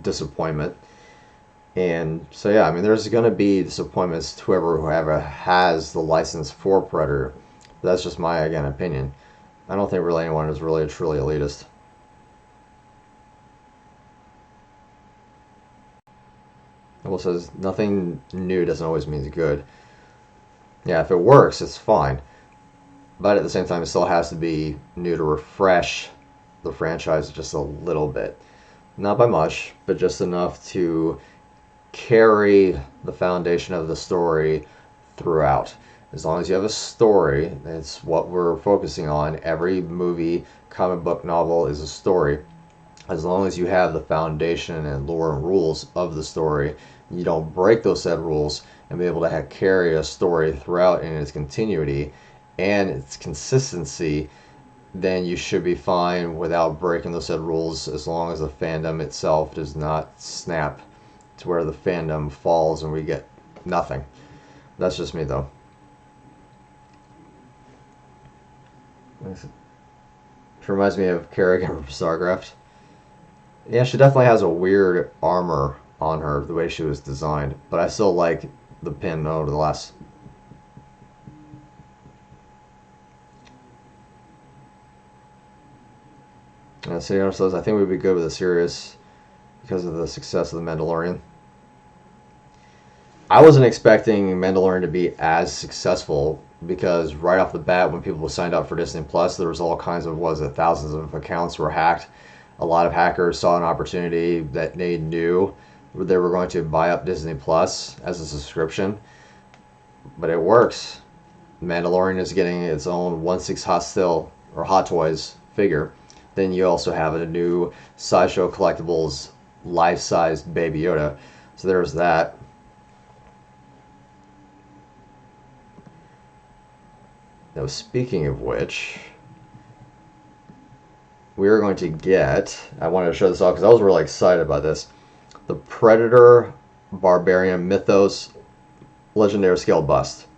disappointment. And so yeah, I mean, there's going to be disappointments to whoever has the license for Predator. That's just my, again, opinion. I don't think really anyone is really truly elitist. Well, it says nothing new doesn't always mean good. Yeah, if it works, it's fine. But at the same time, it still has to be new to refresh the franchise just a little bit. Not by much, but just enough to carry the foundation of the story throughout. As long as you have a story, that's what we're focusing on. Every movie, comic book, novel is a story. As long as you have the foundation and lore and rules of the story, you don't break those said rules and be able to carry a story throughout in its continuity and its consistency, then you should be fine without breaking those said rules, as long as the fandom itself does not snap to where the fandom falls and we get nothing. That's just me, though. It reminds me of Kerrigan from Starcraft. Yeah, she definitely has a weird armor on her, the way she was designed, but I still like the pin over the last. And so says, I think we'd be good with a series because of the success of The Mandalorian. I wasn't expecting Mandalorian to be as successful because right off the bat, when people signed up for Disney Plus, there was all kinds of, thousands of accounts were hacked. A lot of hackers saw an opportunity that they knew they were going to buy up Disney Plus as a subscription, but it works. Mandalorian is getting its own 1/6 Hot Toys figure. Then you also have a new Sideshow Collectibles life-sized Baby Yoda. So there's that. Now, speaking of which, we are going to get, I wanted to show this off because I was really excited about this, the Predator Barbarian Mythos Legendary Scale Bust.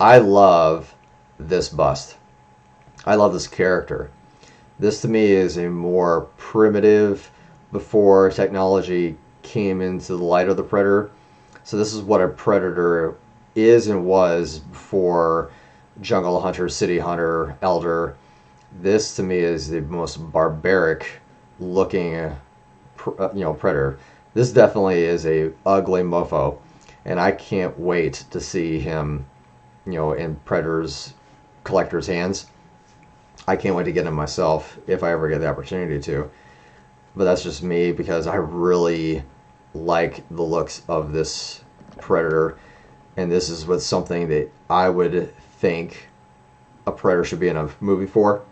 I love this bust. I love this character. This to me is a more primitive, before technology came into the light of the Predator. So this is what a Predator is and was before Jungle Hunter, City Hunter, Elder. This to me is the most barbaric looking Predator. This definitely is a ugly mofo, and I can't wait to see him in Predator's collector's hands. I can't wait to get him myself if I ever get the opportunity to. But that's just me because I really like the looks of this Predator, and this is what something that I would think a Predator should be in a movie for.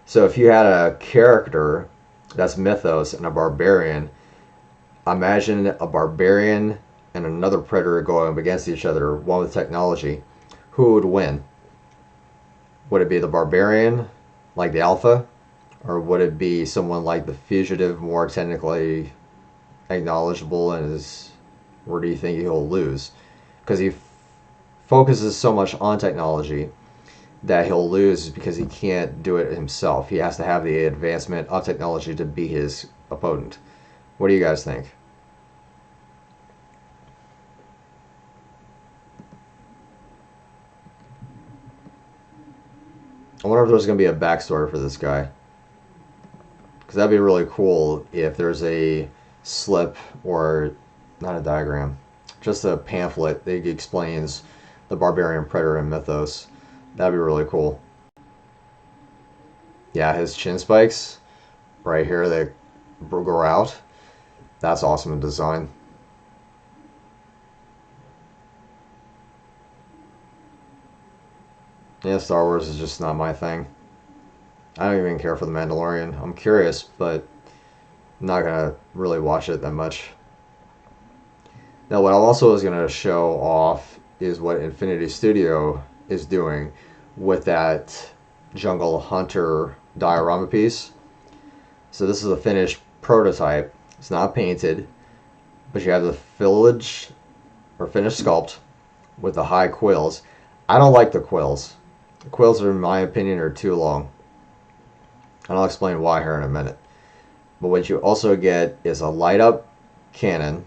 So if you had a character that's Mythos and a Barbarian, imagine a Barbarian and another Predator going up against each other, one with technology. Who would win? Would it be the Barbarian, like the Alpha? Or would it be someone like the Fugitive, more technically acknowledgeable, and where do you think he'll lose? Because he focuses so much on technology that he'll lose because he can't do it himself. He has to have the advancement of technology to be his opponent. What do you guys think? I wonder if there's going to be a backstory for this guy. Because that'd be really cool if there's a slip, or not a diagram, just a pamphlet that explains the Barbarian, Predator, and Mythos. That'd be really cool. Yeah, his chin spikes right here, they grow out. That's awesome in design. Yeah, Star Wars is just not my thing. I don't even care for The Mandalorian. I'm curious, but I'm not gonna really watch it that much. Now, what I also was gonna show off is what Infinity Studio is doing with that Jungle Hunter diorama piece. So this is a finished prototype. It's not painted, but you have the village or finished sculpt with the high quills. I don't like the quills. The quills, in my opinion, are too long. And I'll explain why here in a minute. But what you also get is a light up cannon.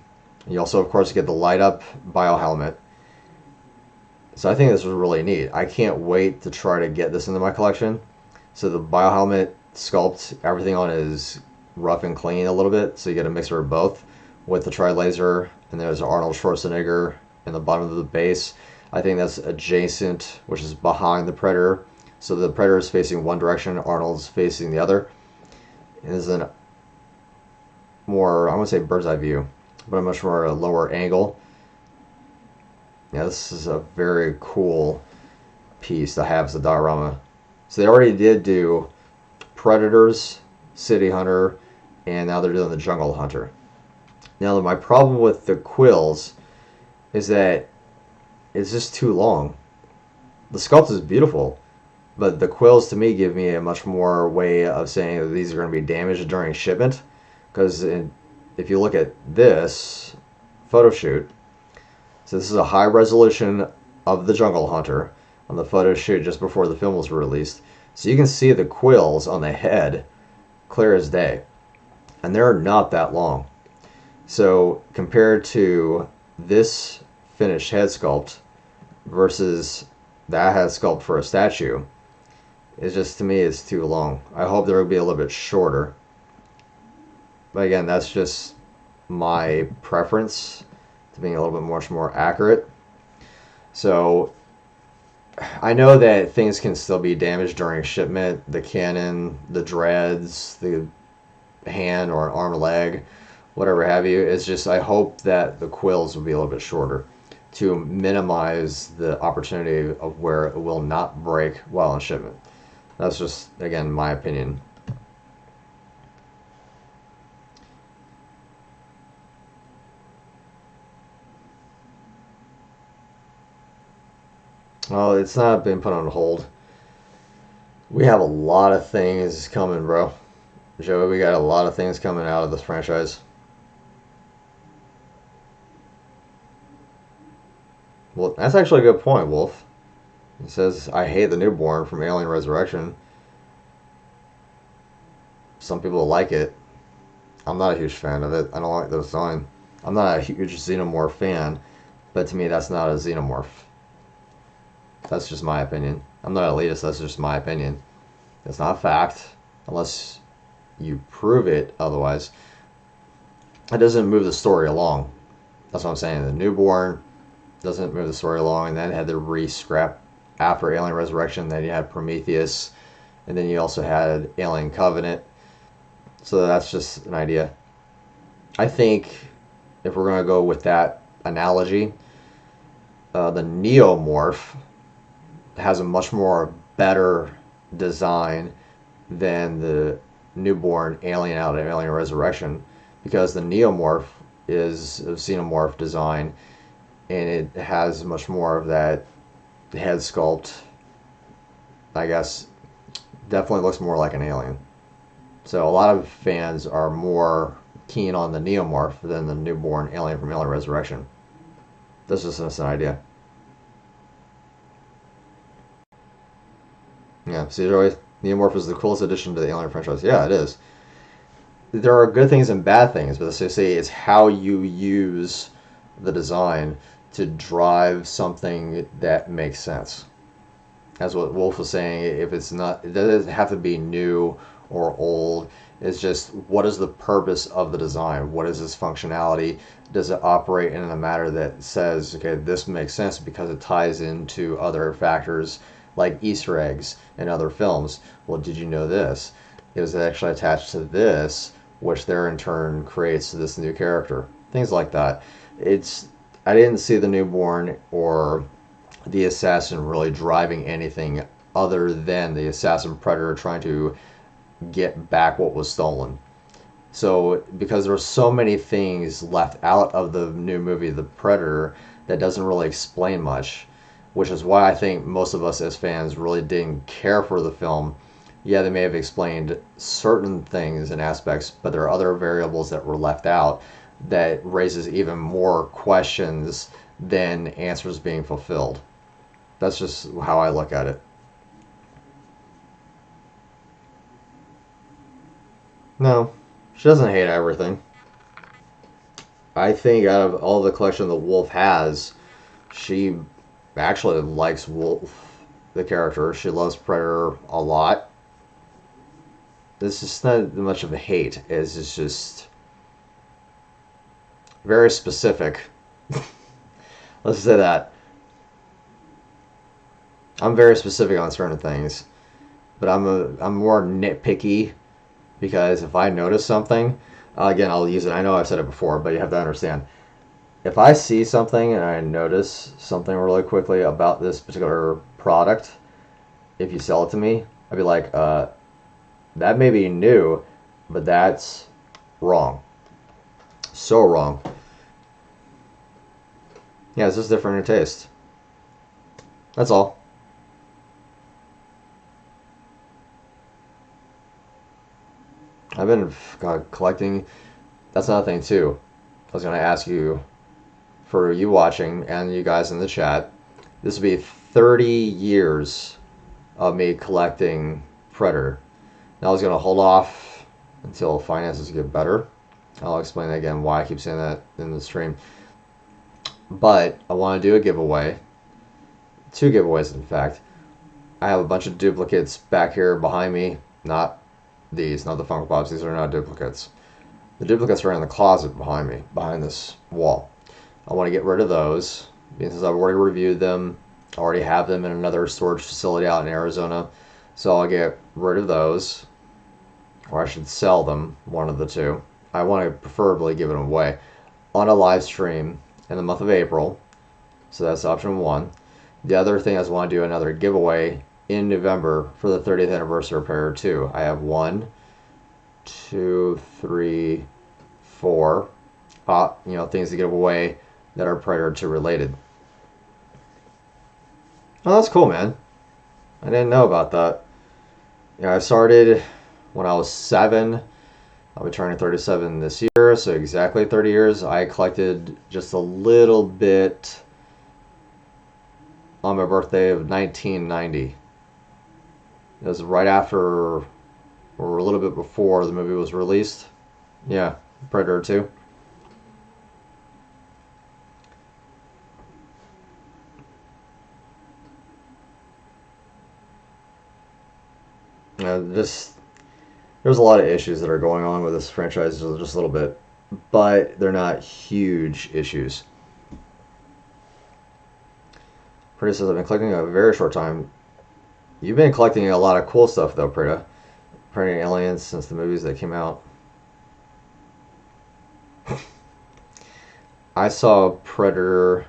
You also, of course, get the light up bio helmet. So I think this is really neat. I can't wait to try to get this into my collection. So the bio helmet sculpt, everything on it is rough and clean a little bit. So you get a mixture of both with the tri-laser. And there's Arnold Schwarzenegger in the bottom of the base. I think that's adjacent, which is behind the Predator. So the Predator is facing one direction, Arnold's facing the other. And there's a more, I wouldn't say bird's eye view, but a much more a lower angle. Yeah, this is a very cool piece that has the diorama. So they already did do Predators, City Hunter, and now they're doing the Jungle Hunter. Now, my problem with the quills is that it's just too long. The sculpt is beautiful, but the quills to me give me a much more way of saying that these are going to be damaged during shipment. Because if you look at this photo shoot, so this is a high resolution of the Jungle Hunter on the photo shoot just before the film was released. So you can see the quills on the head clear as day. And they're not that long. So compared to this finished head sculpt versus that head sculpt for a statue, it's just, to me, it's too long. I hope there will be a little bit shorter. But again, that's just my preference to being a little bit much more accurate. So I know that things can still be damaged during shipment. The cannon, the dreads, the hand or arm, leg, whatever have you. It's just, I hope that the quills will be a little bit shorter to minimize the opportunity of where it will not break while in shipment. That's just, again, my opinion. Well, it's not been put on hold. We have a lot of things coming, bro. Joey, we got a lot of things coming out of this franchise. Well, that's actually a good point, Wolf. He says, I hate the newborn from Alien Resurrection. Some people like it. I'm not a huge fan of it. I don't like the design. I'm not a huge xenomorph fan, but to me, that's not a xenomorph. That's just my opinion. I'm not elitist, that's just my opinion. It's not fact, unless you prove it otherwise. It doesn't move the story along. That's what I'm saying. The newborn doesn't move the story along, and then had the re-scrap after Alien Resurrection. Then you had Prometheus, and then you also had Alien Covenant. So that's just an idea. I think if we're going to go with that analogy, the Neomorph has a much more better design than the newborn alien out of Alien Resurrection, because the Neomorph is a xenomorph design, and it has much more of that head sculpt. I guess definitely looks more like an alien. So a lot of fans are more keen on the Neomorph than the newborn alien from Alien Resurrection. That's just an idea. Yeah, see, Joey, Neomorph is the coolest addition to the Alien franchise. Yeah, it is. There are good things and bad things, but as I say, it's how you use the design to drive something that makes sense. That's what Wolf was saying. If it's not, it doesn't have to be new or old. It's just, what is the purpose of the design? What is its functionality? Does it operate in a manner that says, okay, this makes sense because it ties into other factors like Easter eggs in other films? Well, did you know this? It was actually attached to this, which there in turn creates this new character. Things like that. I didn't see the newborn or the assassin really driving anything other than the assassin predator trying to get back what was stolen. So because there's so many things left out of the new movie The Predator that doesn't really explain much, which is why I think most of us as fans really didn't care for the film. Yeah, they may have explained certain things and aspects, but there are other variables that were left out that raises even more questions than answers being fulfilled. That's just how I look at it. No, she doesn't hate everything. I think out of all the collection the Wolf has, she actually likes Wolf, the character. She loves Predator a lot. This is not much of a hate. It's just very specific. Let's say that. I'm very specific on certain things, but I'm more nitpicky because if I notice something, again, I'll use it. I know I've said it before, but you have to understand. If I see something and I notice something really quickly about this particular product, if you sell it to me, I'd be like, that may be new, but that's wrong. So wrong. Yeah, it's just different in taste. That's all. I've been collecting. That's another thing too. I was going to ask you, for you watching and you guys in the chat, this will be 30 years of me collecting Predator. Now I was going to hold off until finances get better. I'll explain again why I keep saying that in the stream. But I want to do a giveaway. 2 giveaways, in fact. I have a bunch of duplicates back here behind me. Not these, not the Funko Pops. These are not duplicates. The duplicates are in the closet behind me, behind this wall. I want to get rid of those because I've already reviewed them. I already have them in another storage facility out in Arizona. So I'll get rid of those. Or I should sell them, one of the two. I want to preferably give them away on a live stream in the month of April. So that's option 1. The other thing is I want to do another giveaway in November for the 30th anniversary of Predator 2. I have 1, 2, 3, 4 things to give away that are Predator 2 related. Oh, that's cool, man. I didn't know about that. Yeah, I started when I was 7. I'll be turning 37 this year, so exactly 30 years. I collected just a little bit on my birthday of 1990. It was right after, or a little bit before the movie was released. Yeah, Predator 2. There's a lot of issues that are going on with this franchise, just a little bit, but they're not huge issues. Prita says, I've been collecting a very short time. You've been collecting a lot of cool stuff, though, Prita. Predator Aliens since the movies that came out. I saw Predator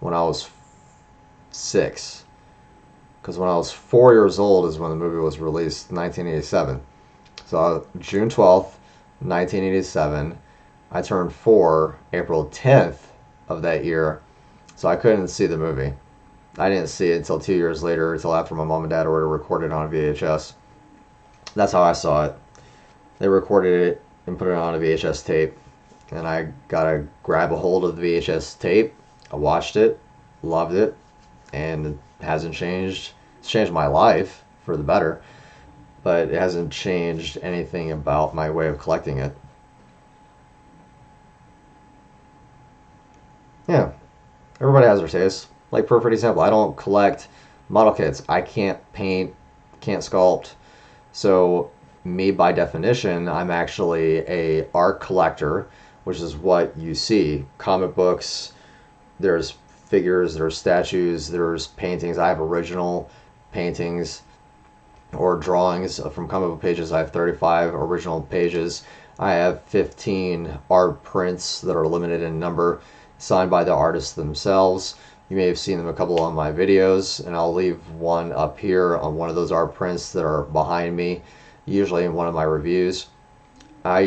when I was 6. Because when I was 4 years old is when the movie was released, 1987. So June 12th, 1987. I turned 4 April 10th of that year. So I couldn't see the movie. I didn't see it until 2 years later, until after my mom and dad were recorded on a VHS. That's how I saw it. They recorded it and put it on a VHS tape. And I got to grab a hold of the VHS tape. I watched it, loved it, and it hasn't changed. It's changed my life for the better, but it hasn't changed anything about my way of collecting it. Yeah, everybody has their taste. Like, perfect example, I don't collect model kits. I can't paint, can't sculpt. So me, by definition, I'm actually a art collector, which is what you see. Comic books, there's figures, there's statues, there's paintings. I have original paintings or drawings from comic book pages. I have 35 original pages. I have 15 art prints that are limited in number, signed by the artists themselves. You may have seen them a couple on my videos, and I'll leave one up here on one of those art prints that are behind me, usually in one of my reviews. I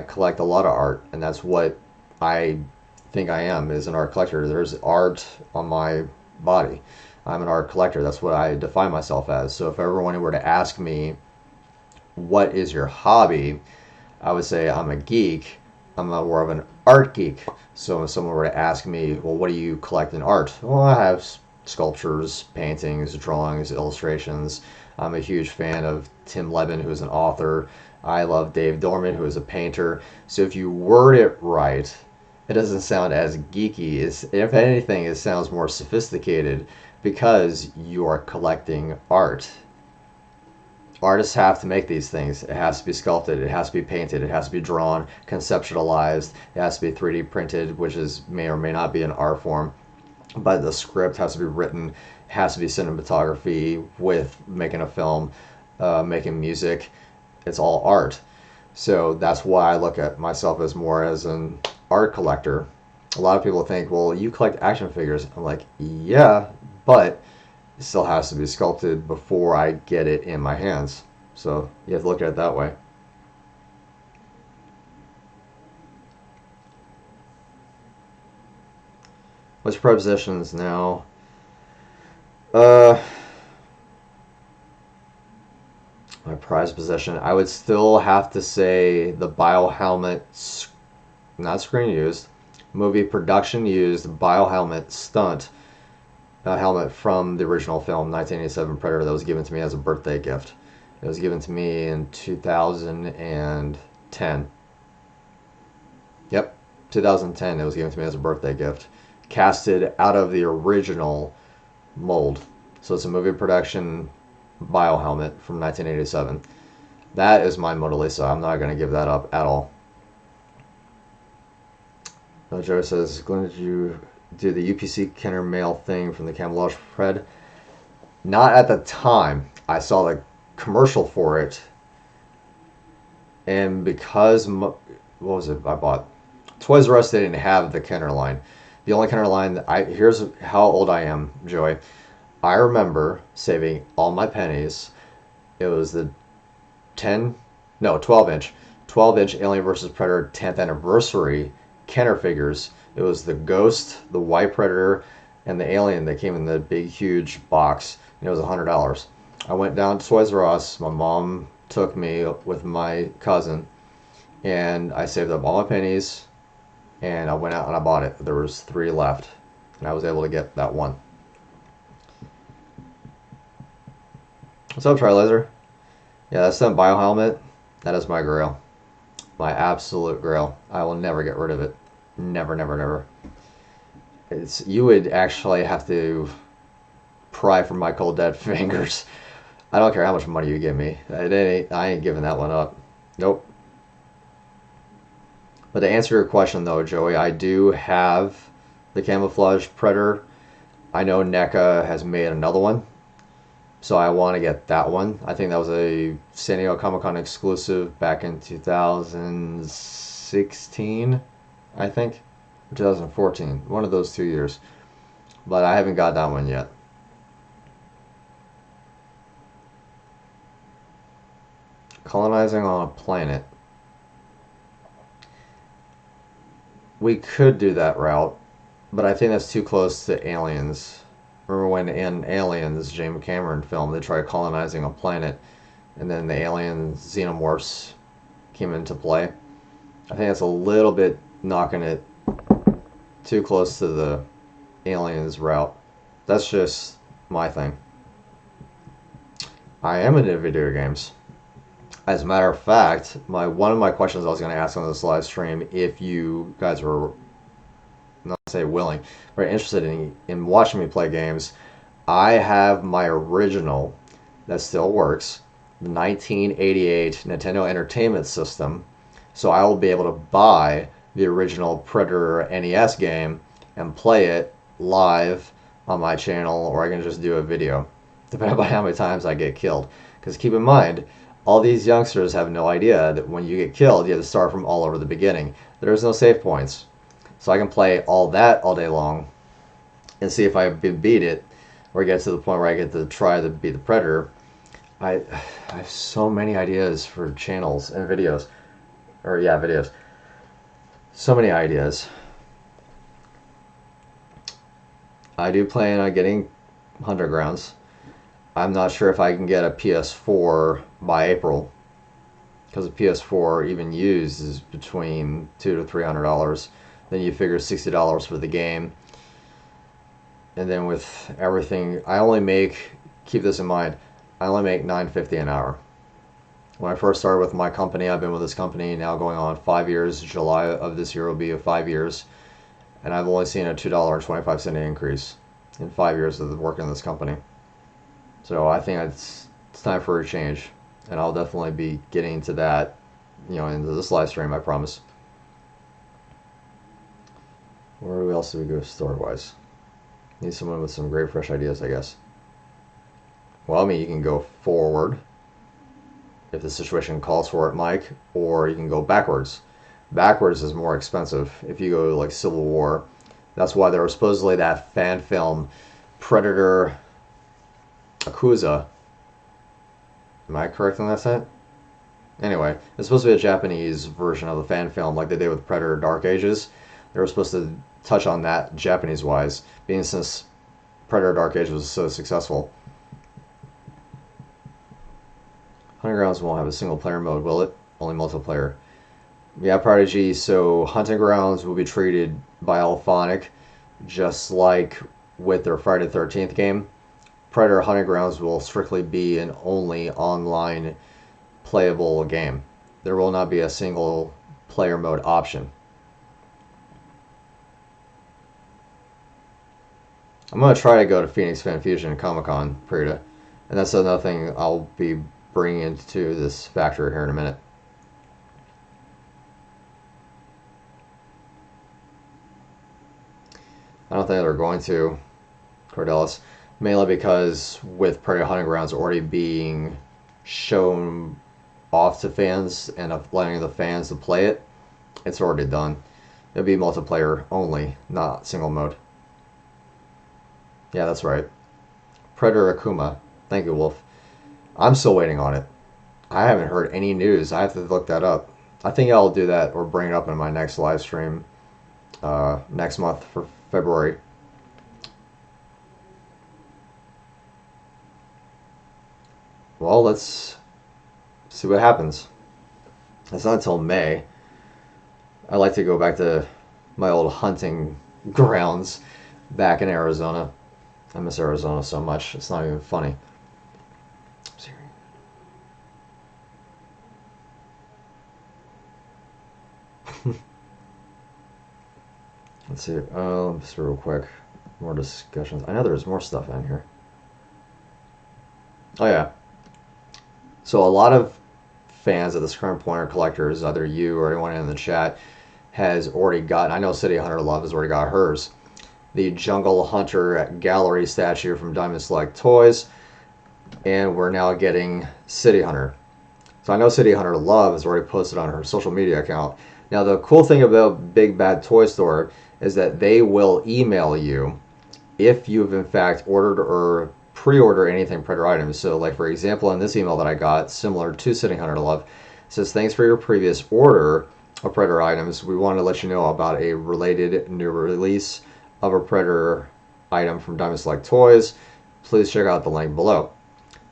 collect a lot of art, and that's what I think I am, is an art collector. There's art on my body. I'm an art collector. That's what I define myself as. So if everyone were to ask me, what is your hobby? I would say I'm a geek. I'm more of an art geek. So if someone were to ask me, well, what do you collect in art? Well, I have sculptures, paintings, drawings, illustrations. I'm a huge fan of Tim Levin, who's an author. I love Dave Dorman, who is a painter. So if you word it right, it doesn't sound as geeky. If anything, it sounds more sophisticated because you are collecting art. Artists have to make these things. It has to be sculpted, it has to be painted, it has to be drawn, conceptualized, it has to be 3D printed, which may or may not be an art form. But the script has to be written, it has to be cinematography with making a film, making music. It's all art. So that's why I look at myself as more as an art collector. A lot of people think, well, you collect action figures. I'm like, yeah, but it still has to be sculpted before I get it in my hands. So you have to look at it that way. What's your prepositions now? My prized possession, I would still have to say the biohelmet, not screen used, movie production used biohelmet stunt helmet from the original film 1987 Predator that was given to me as a birthday gift. It was given to me in 2010. Yep, 2010 it was given to me as a birthday gift. Casted out of the original mold. So it's a movie production biohelmet from 1987. That is my Mona Lisa. I'm not going to give that up at all. Joe says, Glenn, did you do the UPC Kenner mail thing from the camouflage pred? Not at the time. I saw the commercial for it, and because what was it I bought? Toys R Us, they didn't have the Kenner line. The only Kenner line that here's how old I am, Joey. I remember saving all my pennies. It was the 12-inch Alien vs. Predator 10th anniversary Kenner figures. It was the Ghost, the White Predator, and the Alien that came in the big, huge box. And it was $100. I went down to Toys R Us. My mom took me with my cousin, and I saved up all my pennies, and I went out and I bought it. There was 3 left, and I was able to get that one. What's up, Trilaser? Yeah, that's that biohelmet. That is my grail. My absolute grail. I will never get rid of it. Never, never, never. You would actually have to pry from my cold dead fingers. I don't care how much money you give me. I ain't giving that one up. Nope. But to answer your question though, Joey, I do have the camouflage Predator. I know NECA has made another one, so I want to get that one. I think that was a San Diego Comic-Con exclusive back in 2016, I think, or 2014, one of those 2 years. But I haven't got that one yet. Colonizing on a planet. We could do that route, but I think that's too close to Aliens. Remember when in Aliens, James Cameron film, they tried colonizing a planet, and then the alien xenomorphs came into play? I think that's a little bit knocking it too close to the Aliens route. That's just my thing. I am into video games. As a matter of fact, one of my questions I was going to ask on this live stream, if you guys were, not say willing, but interested in watching me play games, I have my original that still works, the 1988 Nintendo Entertainment System, so I will be able to buy the original Predator NES game and play it live on my channel, or I can just do a video, depending on how many times I get killed. Because keep in mind, all these youngsters have no idea that when you get killed, you have to start from all over the beginning. There's no save points. So I can play all that all day long and see if I beat it or get to the point where I get to try to beat the Predator. I have so many ideas for channels and videos. Or yeah, videos. So many ideas. I do plan on getting Hunter Grounds. I'm not sure if I can get a PS4 by April, because a PS4 even used is between $200 to $300. Then you figure $60 for the game, and then with everything, I only make, keep this in mind, I only make $9.50 an hour. When I first started with my company, I've been with this company now going on 5 years. July of this year will be 5 years, and I've only seen a $2.25 increase in 5 years of working in this company. So I think it's time for a change, and I'll definitely be getting to that, into this live stream, I promise. Where else do we go story-wise? Need someone with some great fresh ideas, I guess. Well, I mean, you can go forward if the situation calls for it, Mike, or you can go backwards. Backwards is more expensive if you go to like Civil War. That's why there was supposedly that fan film, Predator Akuza. Am I correct on that set? Anyway, it's supposed to be a Japanese version of the fan film like they did with Predator Dark Ages. They were supposed to touch on that Japanese-wise, being since Predator Dark Age was so successful. Hunting Grounds won't have a single-player mode, will it? Only multiplayer. Yeah, Prodigy, so Hunting Grounds will be treated by Alphonic just like with their Friday the 13th game. Predator Hunting Grounds will strictly be an only online playable game. There will not be a single player mode option. I'm going to try to go to Phoenix Fan Fusion Comic-Con, Prita. And that's another thing I'll be bringing into this factory here in a minute. I don't think they're going to, Cordelis, mainly because with Predator Hunting Grounds already being shown off to fans and letting the fans to play it, it's already done. It'll be multiplayer only, not single mode. Yeah, that's right. Predator Akuma. Thank you, Wolf. I'm still waiting on it. I haven't heard any news. I have to look that up. I think I'll do that or bring it up in my next live stream next month for February. Well, let's see what happens. It's not until May. I like to go back to my old hunting grounds back in Arizona. I miss Arizona so much. It's not even funny. Let's see. Just real quick. More discussions. I know there's more stuff in here. Oh, yeah. So a lot of fans at this current point, or collectors, either you or anyone in the chat, has already gotten, I know City Hunter Love has already got hers, the Jungle Hunter Gallery statue from Diamond Select Toys, and we're now getting City Hunter. So I know City Hunter Love has already posted on her social media account. Now the cool thing about Big Bad Toy Store is that they will email you if you've in fact ordered or pre-order anything Predator items. So like for example, in this email that I got, similar to City Hunter Love, it says, thanks for your previous order of Predator items. We want to let you know about a related new release of a Predator item from Diamond Select Toys. Please check out the link below.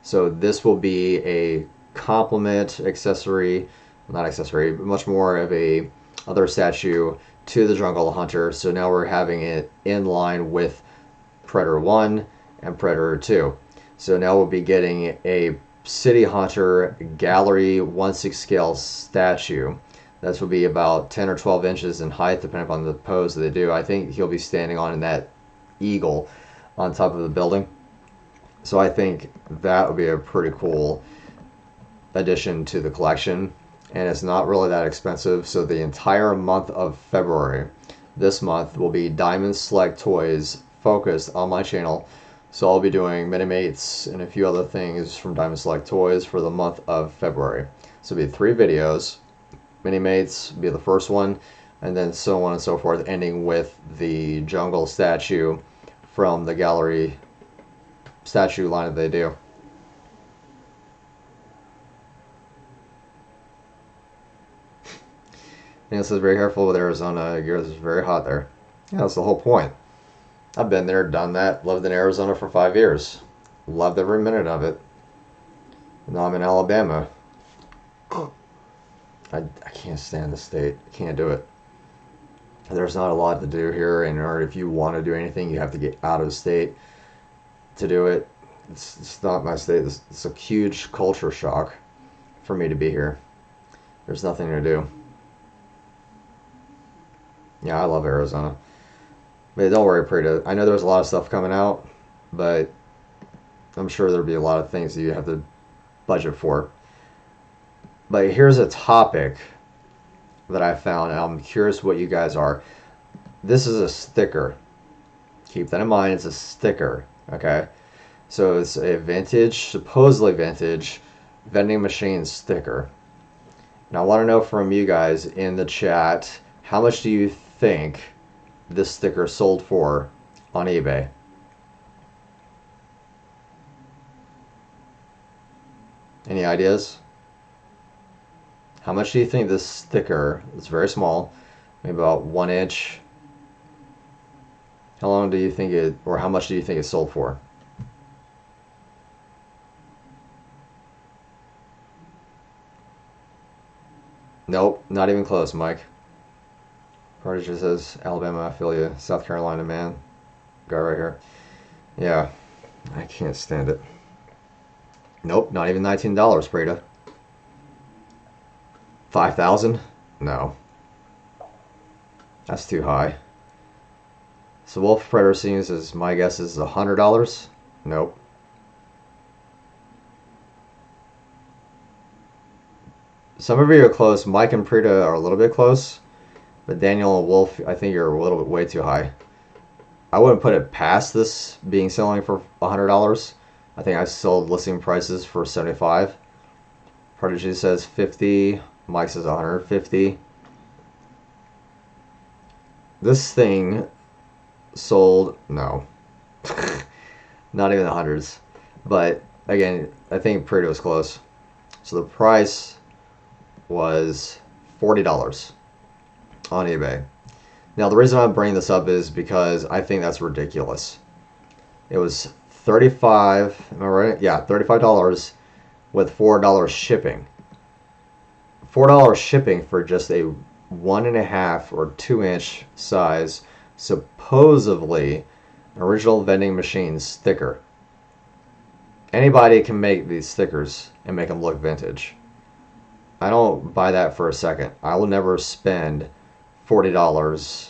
So this will be a complement accessory, not accessory, but much more of a other statue to the Jungle Hunter. So now we're having it in line with Predator 1 and Predator 2. So now we'll be getting a City Hunter Gallery 1/6 scale statue. This will be about 10 or 12 inches in height, depending upon the pose that they do. I think he'll be standing on that eagle on top of the building. So I think that would be a pretty cool addition to the collection. And it's not really that expensive. So the entire month of February, this month, will be Diamond Select Toys focused on my channel. So I'll be doing Minimates and a few other things from Diamond Select Toys for the month of February. So it'll be 3 videos. Minimates will be the first one, and then so on and so forth, ending with the Jungle statue from the gallery statue line that they do. And it says, very careful with Arizona. It's very hot there. Yeah, that's the whole point. I've been there, done that, lived in Arizona for 5 years. Loved every minute of it. Now I'm in Alabama. I can't stand the state. I can't do it. There's not a lot to do here, and if you want to do anything, you have to get out of state to do it. It's not my state. It's a huge culture shock for me to be here. There's nothing to do. Yeah, I love Arizona. But don't worry, Prita. I know there's a lot of stuff coming out, but I'm sure there'll be a lot of things that you have to budget for. But here's a topic that I found, and I'm curious what you guys are. This is a sticker. Keep that in mind. It's a sticker, okay? So it's a vintage, supposedly vintage, vending machine sticker. And I want to know from you guys in the chat, how much do you think this sticker sold for on eBay? Any ideas? How much do you think this sticker, it's very small, maybe about 1 inch, how long do you think it, or how much do you think it sold for? Nope, not even close, Mike. Prodigy says, Alabama, I feel you. South Carolina, man. Guy right here. Yeah, I can't stand it. Nope, not even $19, Breda. 5,000? No. That's too high. So Wolf Predator Scenes is, my guess is $100? Nope. Some of you are close. Mike and Prita are a little bit close. But Daniel and Wolf, I think you're a little bit way too high. I wouldn't put it past this being selling for $100. I think I've sold listing prices for $75. Prodigy says 50. Mike says 150. This thing sold, no. Not even the hundreds. But again, I think Prita was close. So the price was $40 on eBay. Now the reason I'm bringing this up is because I think that's ridiculous. It was $35, am I right? Yeah, $35 with $4 shipping. $4 shipping for just a 1.5 or 2 inch size, supposedly original vending machine sticker. Anybody can make these stickers and make them look vintage. I don't buy that for a second. I will never spend $40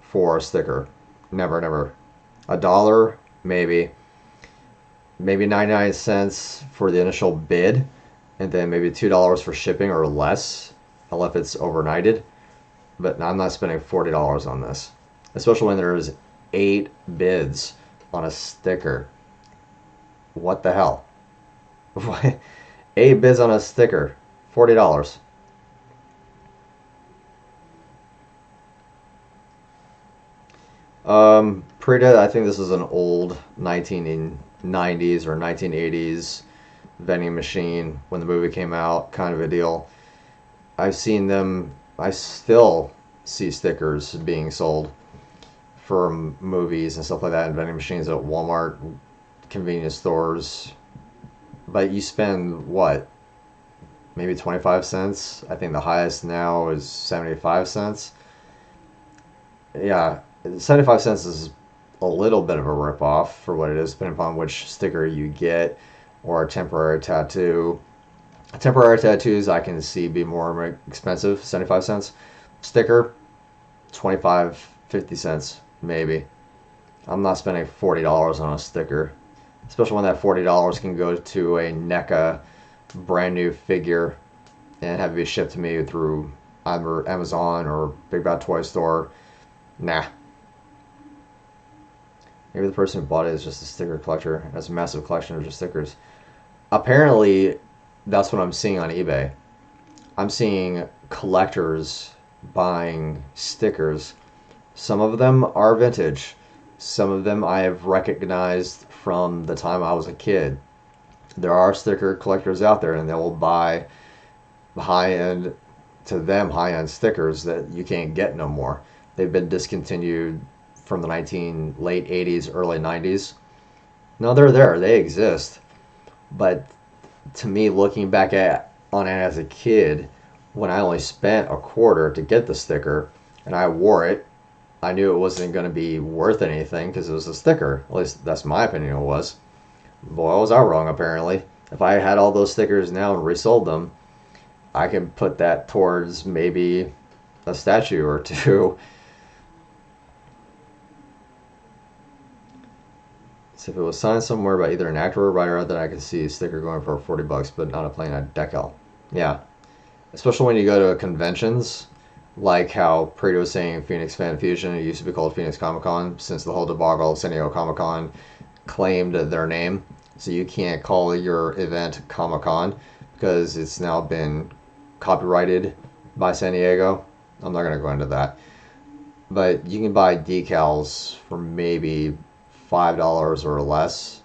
for a sticker. Never, never. $1, maybe. Maybe 99 cents for the initial bid, and then maybe $2 for shipping or less, unless it's overnighted. But I'm not spending $40 on this, especially when there's 8 bids on a sticker. What the hell? 8 bids on a sticker, $40. Prita, I think this is an old 1990s or 1980s vending machine when the movie came out, kind of a deal. I've seen them, I still see stickers being sold for movies and stuff like that in vending machines at Walmart, convenience stores. But you spend what? Maybe 25 cents. I think the highest now is 75 cents. Yeah, 75 cents is a little bit of a ripoff for what it is, depending upon which sticker you get, or a temporary tattoo. Temporary tattoos I can see be more expensive, 75 cents. Sticker, 25, 50 cents, maybe. I'm not spending $40 on a sticker, especially when that $40 can go to a NECA brand new figure and have it be shipped to me through either Amazon or Big Bad Toy Store. Nah. Maybe the person who bought it is just a sticker collector. Has a massive collection of just stickers. Apparently, that's what I'm seeing on eBay. I'm seeing collectors buying stickers. Some of them are vintage. Some of them I have recognized from the time I was a kid. There are sticker collectors out there, and they will buy high-end, to them, high-end stickers that you can't get no more. They've been discontinued from the late 80s, early 90s. No, they're there. They exist. But to me, looking back on it as a kid, when I only spent a quarter to get the sticker and I wore it, I knew it wasn't going to be worth anything because it was a sticker. At least that's my opinion it was. Boy, was I wrong, apparently. If I had all those stickers now and resold them, I could put that towards maybe a statue or two. So if it was signed somewhere by either an actor or a writer, then I could see a sticker going for $40, but not a plain decal. Yeah. Especially when you go to conventions, like how Preto was saying Phoenix Fan Fusion, it used to be called Phoenix Comic Con, since the whole debacle of San Diego Comic Con claimed their name. So you can't call your event Comic Con because it's now been copyrighted by San Diego. I'm not going to go into that. But you can buy decals for maybe $5 or less,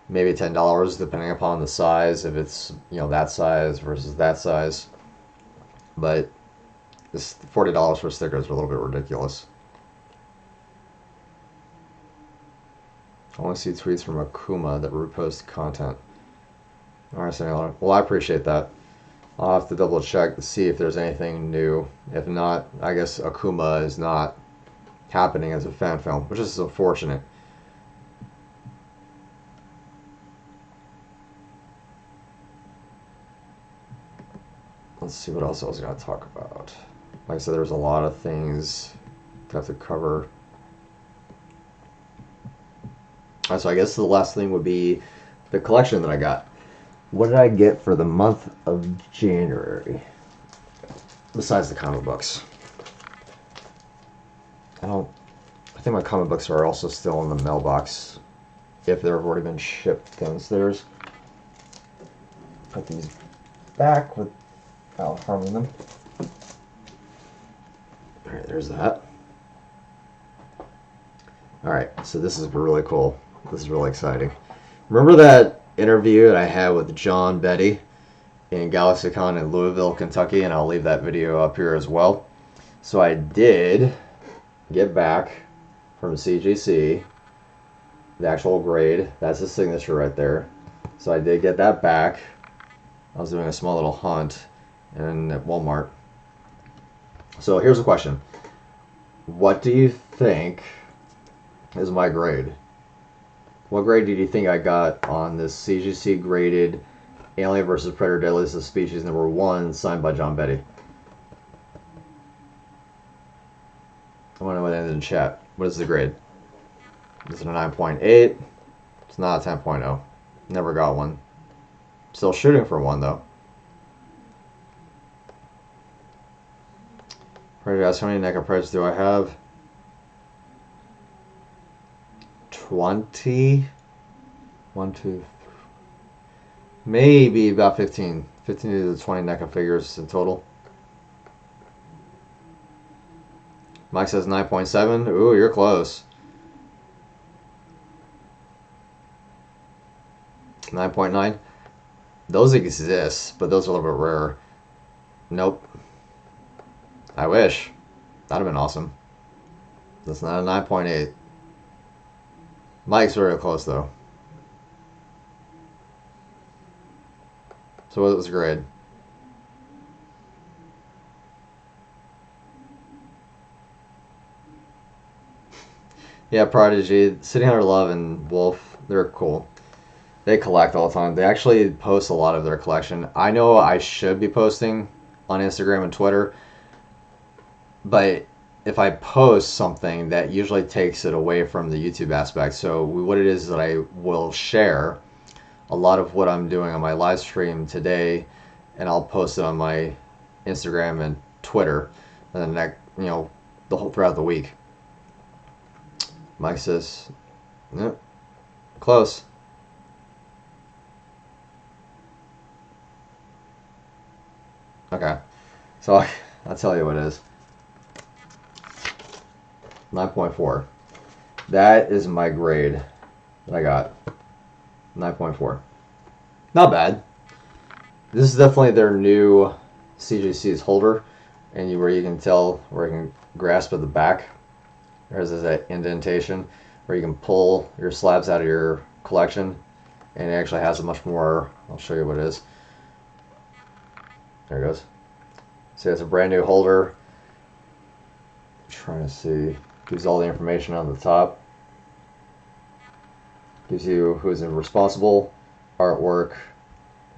maybe $10, depending upon the size, if it's, that size versus that size. But this $40 for stickers are a little bit ridiculous. I only see tweets from Akuma that repost content. Alright, so well, I appreciate that. I'll have to double check to see if there's anything new. If not, I guess Akuma is not happening as a fan film, which is unfortunate. Let's see what else I was going to talk about. Like I said, there's a lot of things to have to cover. So I guess the last thing would be the collection that I got. What did I get for the month of January? Besides the comic books. I think my comic books are also still in the mailbox, if they've already been shipped downstairs. Put these back without harming them. Alright, there's that. Alright, so this is really cool. This is really exciting. Remember that interview that I had with John Betty in GalaxyCon in Louisville, Kentucky? And I'll leave that video up here as well. So I did get back from CGC the actual grade. That's his signature right there. So I did get that back. I was doing a small little hunt at Walmart. So here's a question. What do you think is my grade? What grade did you think I got on this CGC graded Alien vs. Predator Deadliest of Species #1 signed by John Betty? I want to know what ended in chat. What is the grade? Is it a 9.8? It's not a 10.0. Never got one. Still shooting for one though. Predator asks, how many NECA Predators do I have? 20? 1, 2, 3. Maybe about 15. 15 to 20 NECA figures in total. Mike says 9.7. Ooh, you're close. 9.9. Those exist, but those are a little bit rare. Nope. I wish. That'd have been awesome. That's not a 9.8. Mike's very close though. So what was the grade? Yeah, Prodigy, City Hunter Love, and Wolf, they're cool. They collect all the time. They actually post a lot of their collection. I know I should be posting on Instagram and Twitter, but if I post something, that usually takes it away from the YouTube aspect. So what it is that I will share a lot of what I'm doing on my live stream today, and I'll post it on my Instagram and Twitter, and then throughout the week. Mike says, yep, close. Okay, so I'll tell you what it is. 9.4. That is my grade that I got. 9.4. Not bad. This is definitely their new CGC's holder, and where you can tell where you can grasp at the back. There's that indentation where you can pull your slabs out of your collection, and it actually has a much more. I'll show you what it is. There it goes. See, it's a brand new holder. I'm trying to see. Gives all the information on the top. Gives you who's responsible, artwork,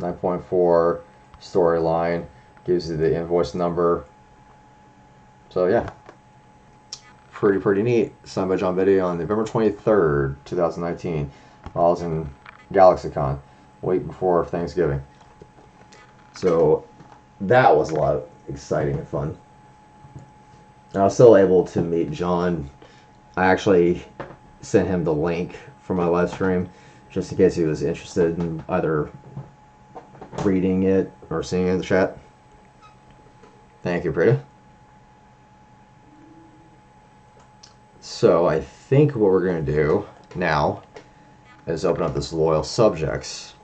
9.4, storyline, gives you the invoice number. So yeah, pretty neat. Son on video on November 23rd, 2019. I was in GalaxyCon, week before Thanksgiving. So that was a lot of exciting and fun. And I was still able to meet John. I actually sent him the link for my live stream just in case he was interested in either reading it or seeing it in the chat. Thank you, Brita. So I think what we're going to do now is open up this Loyal Subjects.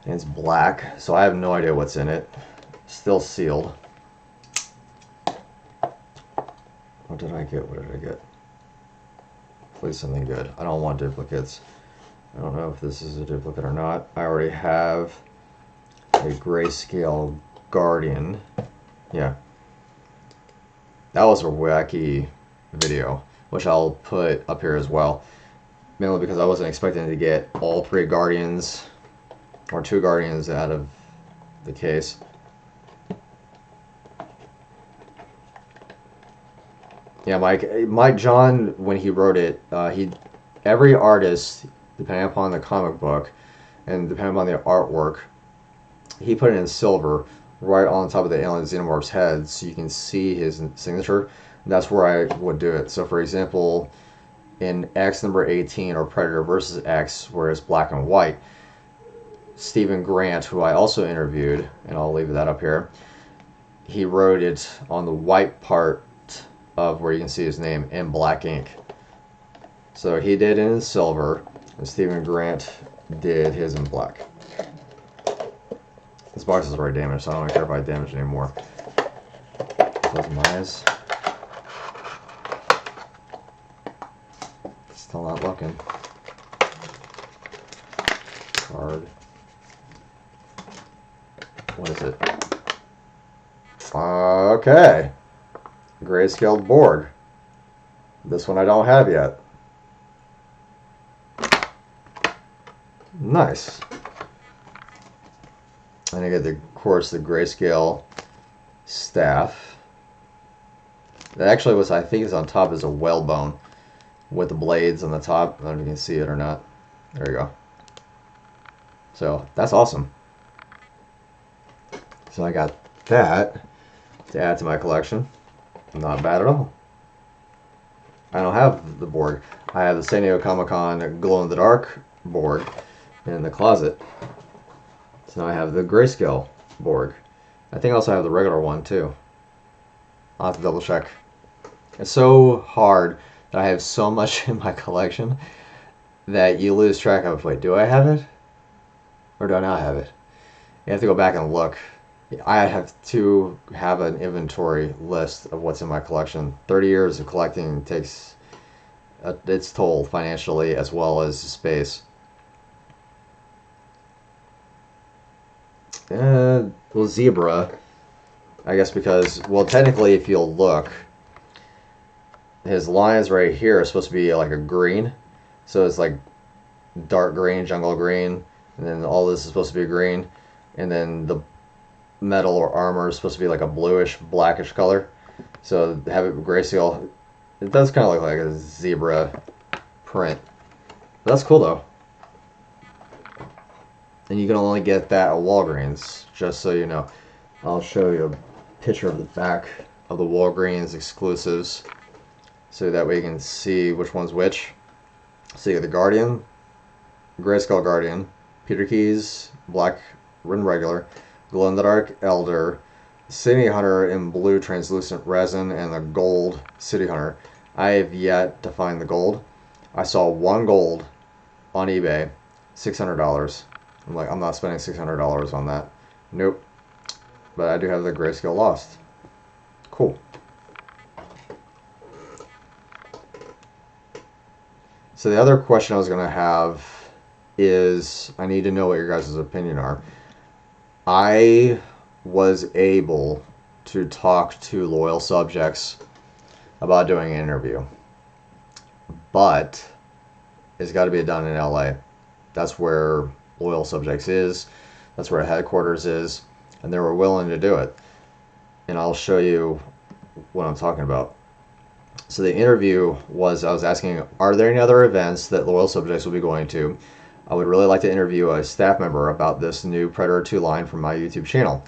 And it's black, so I have no idea what's in it. Still sealed. What did I get? What did I get? Please something good. I don't want duplicates. I don't know if this is a duplicate or not. I already have a grayscale Guardian. Yeah. That was a wacky video, which I'll put up here as well. Mainly because I wasn't expecting to get all 3 Guardians or 2 Guardians out of the case. Yeah, Mike John, when he wrote it, every artist, depending upon the comic book and depending upon the artwork, he put it in silver right on top of the alien xenomorph's head so you can see his signature. And that's where I would do it. So for example, in X number 18 or Predator versus X, where it's black and white, Stephen Grant, who I also interviewed, and I'll leave that up here, he wrote it on the white part of where you can see his name in black ink. So he did it in silver, and Stephen Grant did his in black. This box is already damaged, so I don't care if I damage it anymore. Close my eyes. Still not looking. Card. What is it? Okay. Grayscale board. This one I don't have yet. Nice. And I get, of course, the grayscale staff. That actually was, I think, is on top is a whalebone with the blades on the top. I don't know if you can see it or not. There you go. So that's awesome. So I got that to add to my collection. Not bad at all. I don't have the board. I have the San Diego Comic-Con glow-in-the-dark board in the closet. So now I have the grayscale board. I think I also have the regular one too. I'll have to double check. It's so hard that I have so much in my collection that you lose track of, wait, do I have it? Or do I not have it? You have to go back and look. I have to have an inventory list of what's in my collection. 30 years of collecting takes its toll financially as well as space. Well, zebra, I guess because, well, technically if you'll look, his lines right here are supposed to be like a green. So it's like dark green, jungle green, and then all this is supposed to be green. And then the metal or armor is supposed to be like a bluish, blackish color. So have it grayscale. It does kind of look like a zebra print. But that's cool though. And you can only get that at Walgreens, just so you know. I'll show you a picture of the back of the Walgreens exclusives, so that way you can see which one's which. So you get the Guardian, Grayscale Guardian, Peter Key's black and regular, glow-in-the-dark Elder, City Hunter in blue translucent resin, and the gold City Hunter. I have yet to find the gold. I saw one gold on eBay, $600. I'm like, I'm not spending $600 on that. Nope. But I do have the Grayscale Lost. Cool. So the other question I was going to have is, I need to know what your guys' opinion are. I was able to talk to loyal subjects about doing an interview, but it's got to be done in LA. That's where loyal subjects is. That's where headquarters is, and they were willing to do it. And I'll show you what I'm talking about. So the interview was, I was asking, are there any other events that loyal subjects will be going to? I would really like to interview a staff member about this new Predator 2 line from my YouTube channel.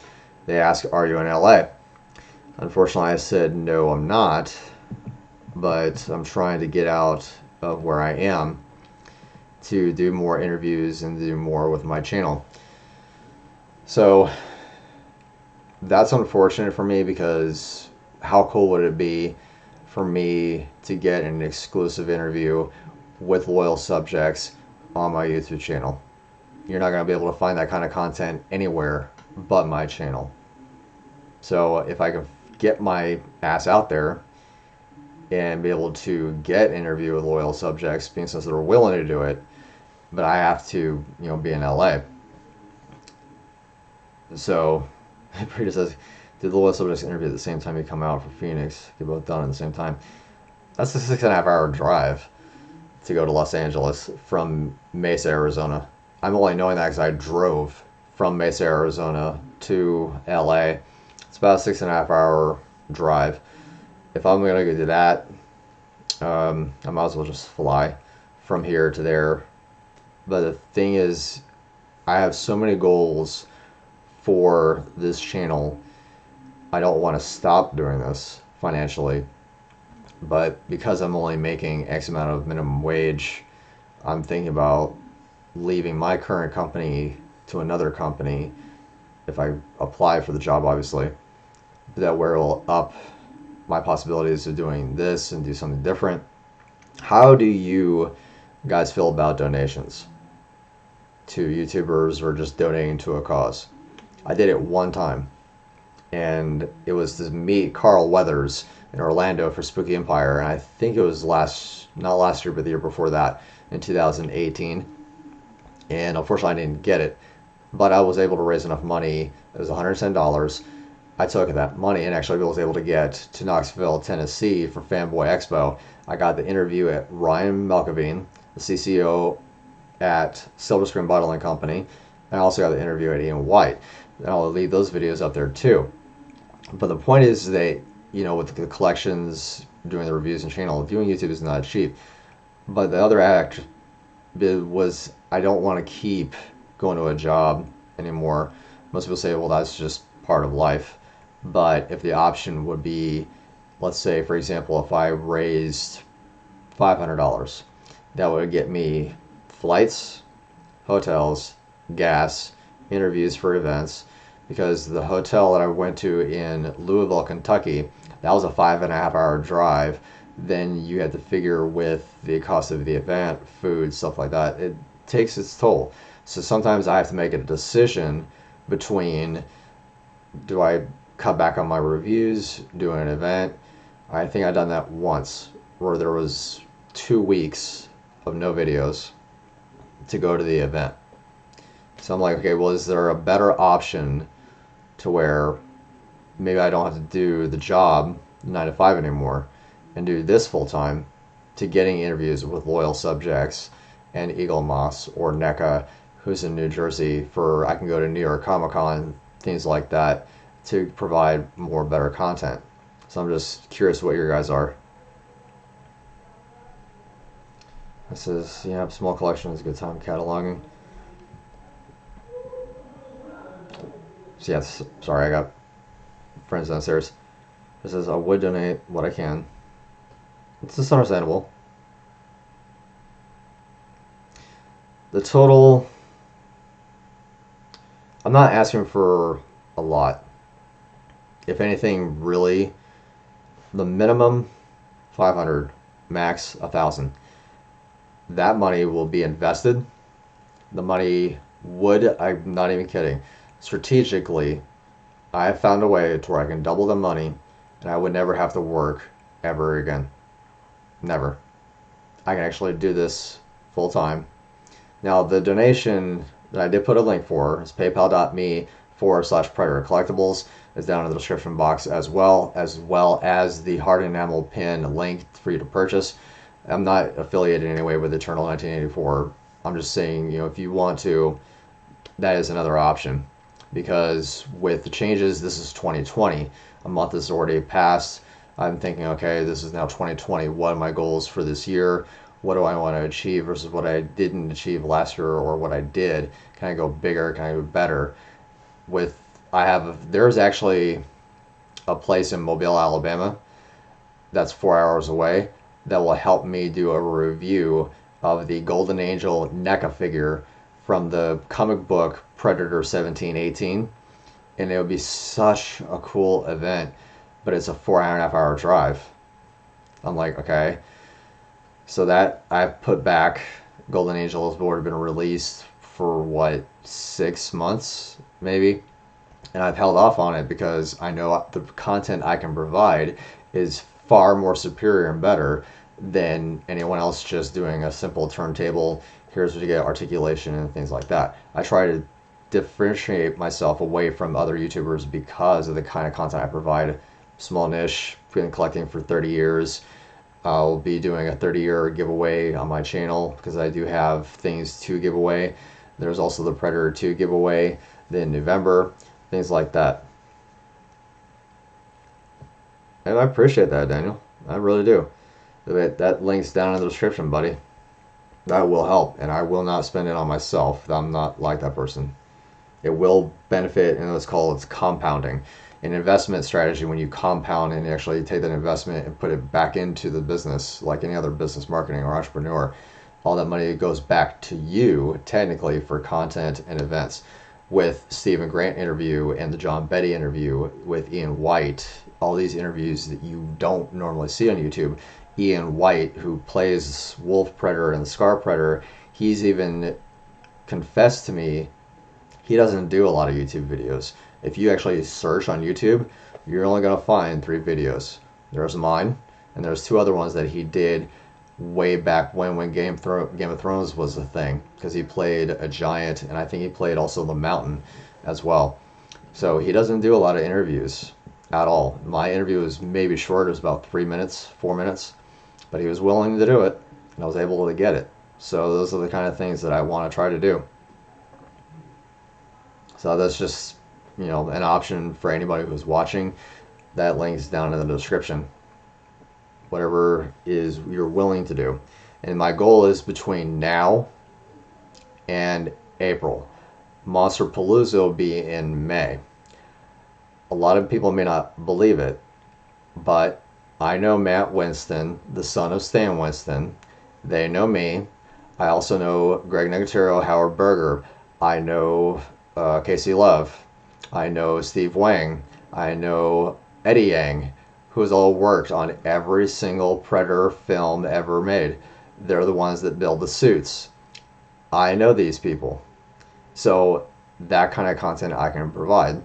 They asked, are you in LA? Unfortunately, I said, no, I'm not, but I'm trying to get out of where I am to do more interviews and do more with my channel. So that's unfortunate for me, because how cool would it be for me to get an exclusive interview with loyal subjects on my YouTube channel? You're not going to be able to find that kind of content anywhere but my channel. So if I can get my ass out there and be able to get an interview with loyal subjects, being since they're willing to do it, but I have to, be in LA. So it pretty says, did the loyal subjects interview at the same time you come out for Phoenix? Get both done at the same time. That's a 6.5 hour drive to go to Los Angeles from Mesa, Arizona. I'm only knowing that because I drove from Mesa, Arizona to LA. It's about a 6.5 hour drive. If I'm going to go do that, I might as well just fly from here to there. But the thing is, I have so many goals for this channel. I don't want to stop doing this financially, but because I'm only making X amount of minimum wage, I'm thinking about leaving my current company to another company, if I apply for the job, obviously, that where it will up my possibilities of doing this and do something different. How do you guys feel about donations to YouTubers or just donating to a cause? I did it one time, and it was to meet Carl Weathers in Orlando for Spooky Empire, and I think it was not last year, but the year before that, in 2018. And unfortunately, I didn't get it, but I was able to raise enough money. It was $110. I took that money and actually was able to get to Knoxville, Tennessee for Fanboy Expo. I got the interview at Ryan Malkavine, the CCO at Silver Screen Bottling Company, and I also got the interview at Ian White. And I'll leave those videos up there too. But the point is that, with the collections, doing the reviews and channel, doing YouTube is not cheap. But the other act was, I don't want to keep going to a job anymore. Most people say, well, that's just part of life. But if the option would be, let's say, for example, if I raised $500, that would get me flights, hotels, gas, interviews for events, because the hotel that I went to in Louisville, Kentucky, that was a 5.5 hour drive. Then you had to figure with the cost of the event, food, stuff like that. It takes its toll. So sometimes I have to make a decision between, do I cut back on my reviews, do an event? I think I've done that once, where there was 2 weeks of no videos to go to the event. So I'm like, okay, well, is there a better option to where maybe I don't have to do the job 9 to 5 anymore and do this full time, to getting interviews with loyal subjects and Eagle Moss or NECA, who's in New Jersey, for I can go to New York Comic Con, things like that, to provide more better content. So I'm just curious what your guys are. This says, yeah, small collection is a good time cataloging. So yeah, sorry, I got friends downstairs. It says, I would donate what I can. It's just understandable. The total, I'm not asking for a lot. If anything, really, the minimum 500, max 1,000. That money will be invested. The money would, I'm not even kidding, strategically, I have found a way to where I can double the money and I would never have to work ever again. Never. I can actually do this full time. Now, the donation that I did put a link for is paypal.me/Predator Collectibles is down in the description box, as well as the hard enamel pin link for you to purchase. I'm not affiliated in any way with Eternal 1984. I'm just saying, if you want to, that is another option. Because with the changes, this is 2020. A month has already passed. I'm thinking, okay, this is now 2020. What are my goals for this year? What do I want to achieve versus what I didn't achieve last year, or what I did? Can I go bigger? Can I go better? There's actually a place in Mobile, Alabama that's 4 hours away that will help me do a review of the Golden Angel NECA figure from the comic book Predator 1718. And it would be such a cool event, but it's a 4.5 hour drive. I'm like, okay. So that I've put back. Golden Angel has already been released for 6 months maybe, and I've held off on it because I know the content I can provide is far more superior and better than anyone else just doing a simple turntable. Here's what you get, articulation and things like that. I try to differentiate myself away from other YouTubers because of the kind of content I provide. Small niche, been collecting for 30 years. I'll be doing a 30-year giveaway on my channel because I do have things to give away. There's also the Predator 2 giveaway in November, things like that. And I appreciate that, Daniel. I really do. That link's down in the description, buddy. That will help, and I will not spend it on myself. I'm not like that person. It will benefit, and it's compounding. An investment strategy, when you compound and you actually take that investment and put it back into the business, like any other business marketing or entrepreneur, all that money goes back to you, technically, for content and events. With Stephen Grant interview and the John Betty interview with Ian White, all these interviews that you don't normally see on YouTube. Ian White, who plays Wolf Predator and the Scar Predator, he's even confessed to me he doesn't do a lot of YouTube videos. If you actually search on YouTube, you're only going to find 3 videos. There's mine, and there's 2 other ones that he did way back when Game of Thrones was a thing, because he played a giant, and I think he played also the Mountain as well. So he doesn't do a lot of interviews at all. My interview was maybe short. It was about 3 minutes, 4 minutes, but he was willing to do it, and I was able to get it. So those are the kind of things that I want to try to do. So that's just, an option for anybody who's watching. That link's down in the description. Whatever is you're willing to do. And my goal is between now and April. Monster Palooza will be in May. A lot of people may not believe it, but I know Matt Winston, the son of Stan Winston. They know me. I also know Greg Nicotero, Howard Berger. I know Casey Love. I know Steve Wang. I know Eddie Yang, who has all worked on every single Predator film ever made. They're the ones that build the suits. I know these people. So that kind of content I can provide.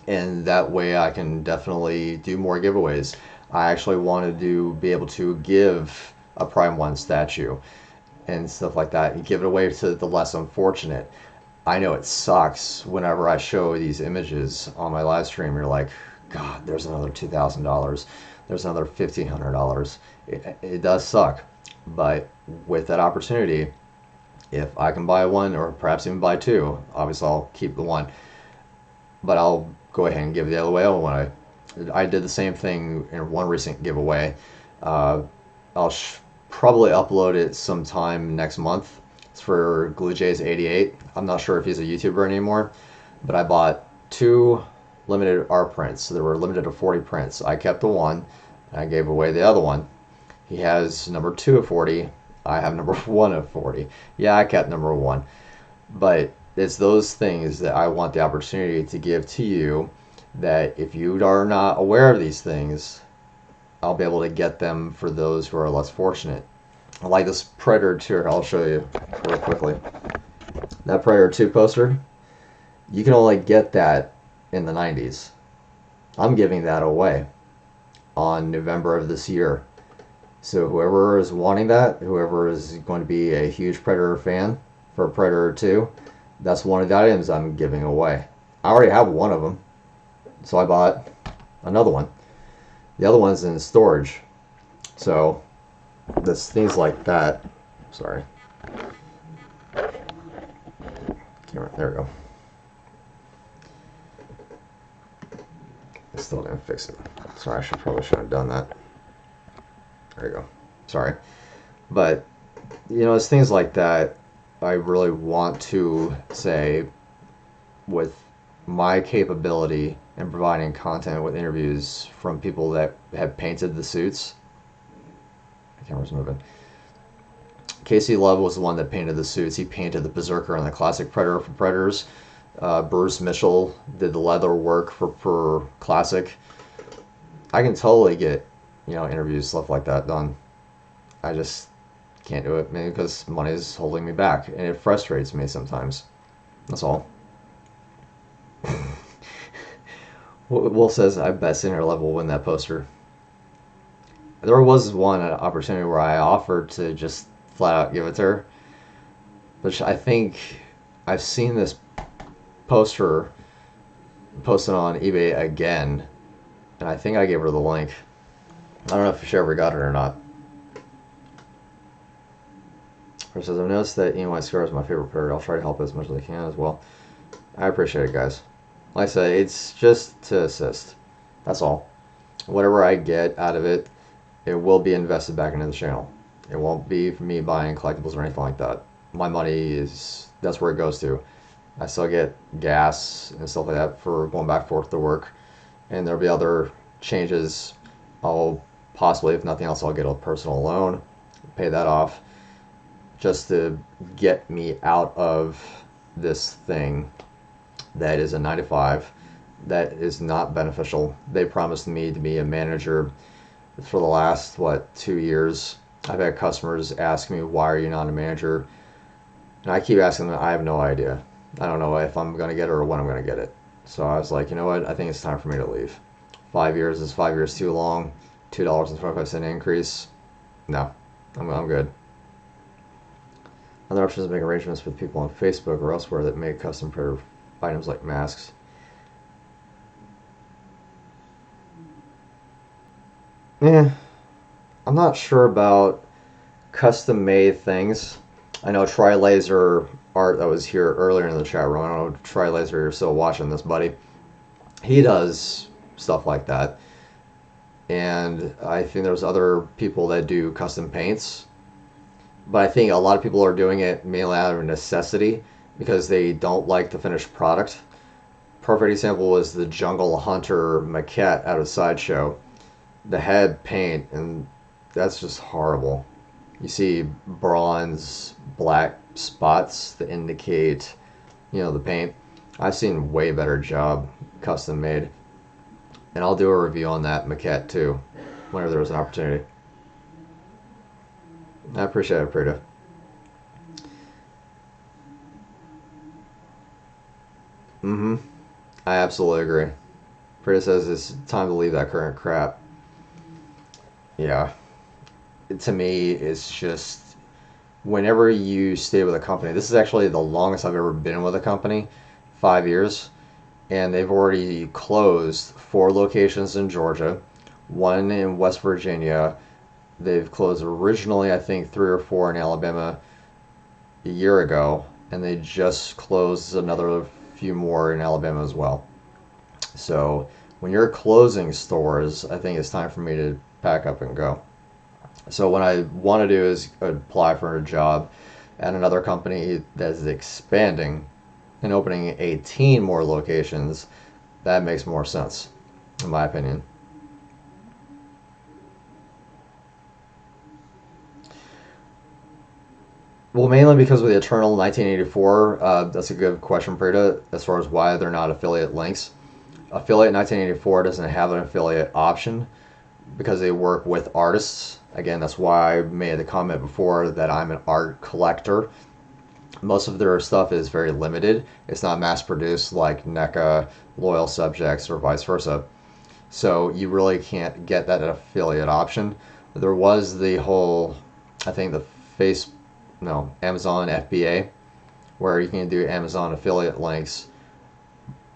And that way I can definitely do more giveaways. I actually want to be able to give a Prime 1 statue and stuff like that and give it away to the less unfortunate. I know it sucks whenever I show these images on my live stream. You're like, God, there's another $2,000. There's another $1,500. It does suck. But with that opportunity, if I can buy one or perhaps even buy 2, obviously I'll keep the one. But I'll go ahead and give the other way when I did the same thing in one recent giveaway. I'll probably upload it sometime next month. It's for GlueJays88. I'm not sure if he's a YouTuber anymore, but I bought 2 limited art prints. So they were limited to 40 prints. I kept the one, and I gave away the other one. He has number 2 of 40. I have number 1 of 40. Yeah, I kept number 1. But it's those things that I want the opportunity to give to you, that if you are not aware of these things, I'll be able to get them for those who are less fortunate. Like this Predator 2, I'll show you real quickly. That Predator 2 poster, you can only get that in the 90s. I'm giving that away on November of this year. So whoever is wanting that, whoever is going to be a huge Predator fan for Predator 2, that's one of the items I'm giving away. I already have one of them, so I bought another one. The other one's in storage. So there's things like that. Sorry. Camera, there we go. I still didn't fix it. Sorry, probably should have done that. There you go. Sorry. But, you know, it's things like that I really want to say with my capability in providing content with interviews from people that have painted the suits. The camera's moving. Casey Love was the one that painted the suits. He painted the Berserker and the classic Predator for Predators. Bruce Mitchell did the leather work for Classic. I can totally get, you know, interviews, stuff like that done. I just can't do it, maybe because money is holding me back, and it frustrates me sometimes. That's all. Will says, I bet Senior Love will win that poster. There was one opportunity where I offered to just flat out give it to her, but I think I've seen this poster posted on eBay again, and I think I gave her the link. I don't know if she ever got it or not. Her says, I've noticed that Ian White Scar is my favorite player. I'll try to help as much as I can as well. I appreciate it, guys. Like I said, it's just to assist. That's all. Whatever I get out of it, it will be invested back into the channel. It won't be for me buying collectibles or anything like that. My money is, that's where it goes to. I still get gas and stuff like that for going back and forth to work. And there'll be other changes. I'll possibly, if nothing else, I'll get a personal loan, pay that off, just to get me out of this thing that is a 9 to 5 that is not beneficial. They promised me to be a manager for the last, 2 years. I've had customers ask me, why are you not a manager? And I keep asking them, I have no idea. I don't know if I'm going to get it or when I'm going to get it. So I was like, you know what? I think it's time for me to leave. 5 years is 5 years too long. $2.25 increase. No, I'm good. Other options make arrangements with people on Facebook or elsewhere that make custom Predator items like masks. Yeah, I'm not sure about custom made things. I know Tri-Laser Art that was here earlier in the chat room. I don't know if Tri-Laser, you're still watching this, buddy. He does stuff like that. And I think there's other people that do custom paints. But I think a lot of people are doing it mainly out of necessity because they don't like the finished product. Perfect example was the Jungle Hunter maquette out of Sideshow. The head paint, and that's just horrible. You see bronze, black spots that indicate, you know, the paint. I've seen way better job custom made. And I'll do a review on that maquette too, whenever there's an opportunity. I appreciate it, Prita. I absolutely agree. Prita says it's time to leave that current crap. Yeah. To me, it's just, whenever you stay with a company, this is actually the longest I've ever been with a company, 5 years. And they've already closed 4 locations in Georgia, 1 in West Virginia. They've closed originally, I think, 3 or 4 in Alabama a year ago, and they just closed another few more in Alabama as well. So when you're closing stores, I think it's time for me to pack up and go. So what I want to do is apply for a job at another company that is expanding and opening 18 more locations. That makes more sense, in my opinion. Well, mainly because of the Eternal 1984. That's a good question, Prita, as far as why they're not affiliate links. Affiliate 1984 doesn't have an affiliate option, because they work with artists. Again, that's why I made the comment before that I'm an art collector. Most of their stuff is very limited. It's not mass produced like NECA, Loyal Subjects, or vice versa. So you really can't get that affiliate option. There was the whole, I think Amazon FBA, where you can do Amazon affiliate links,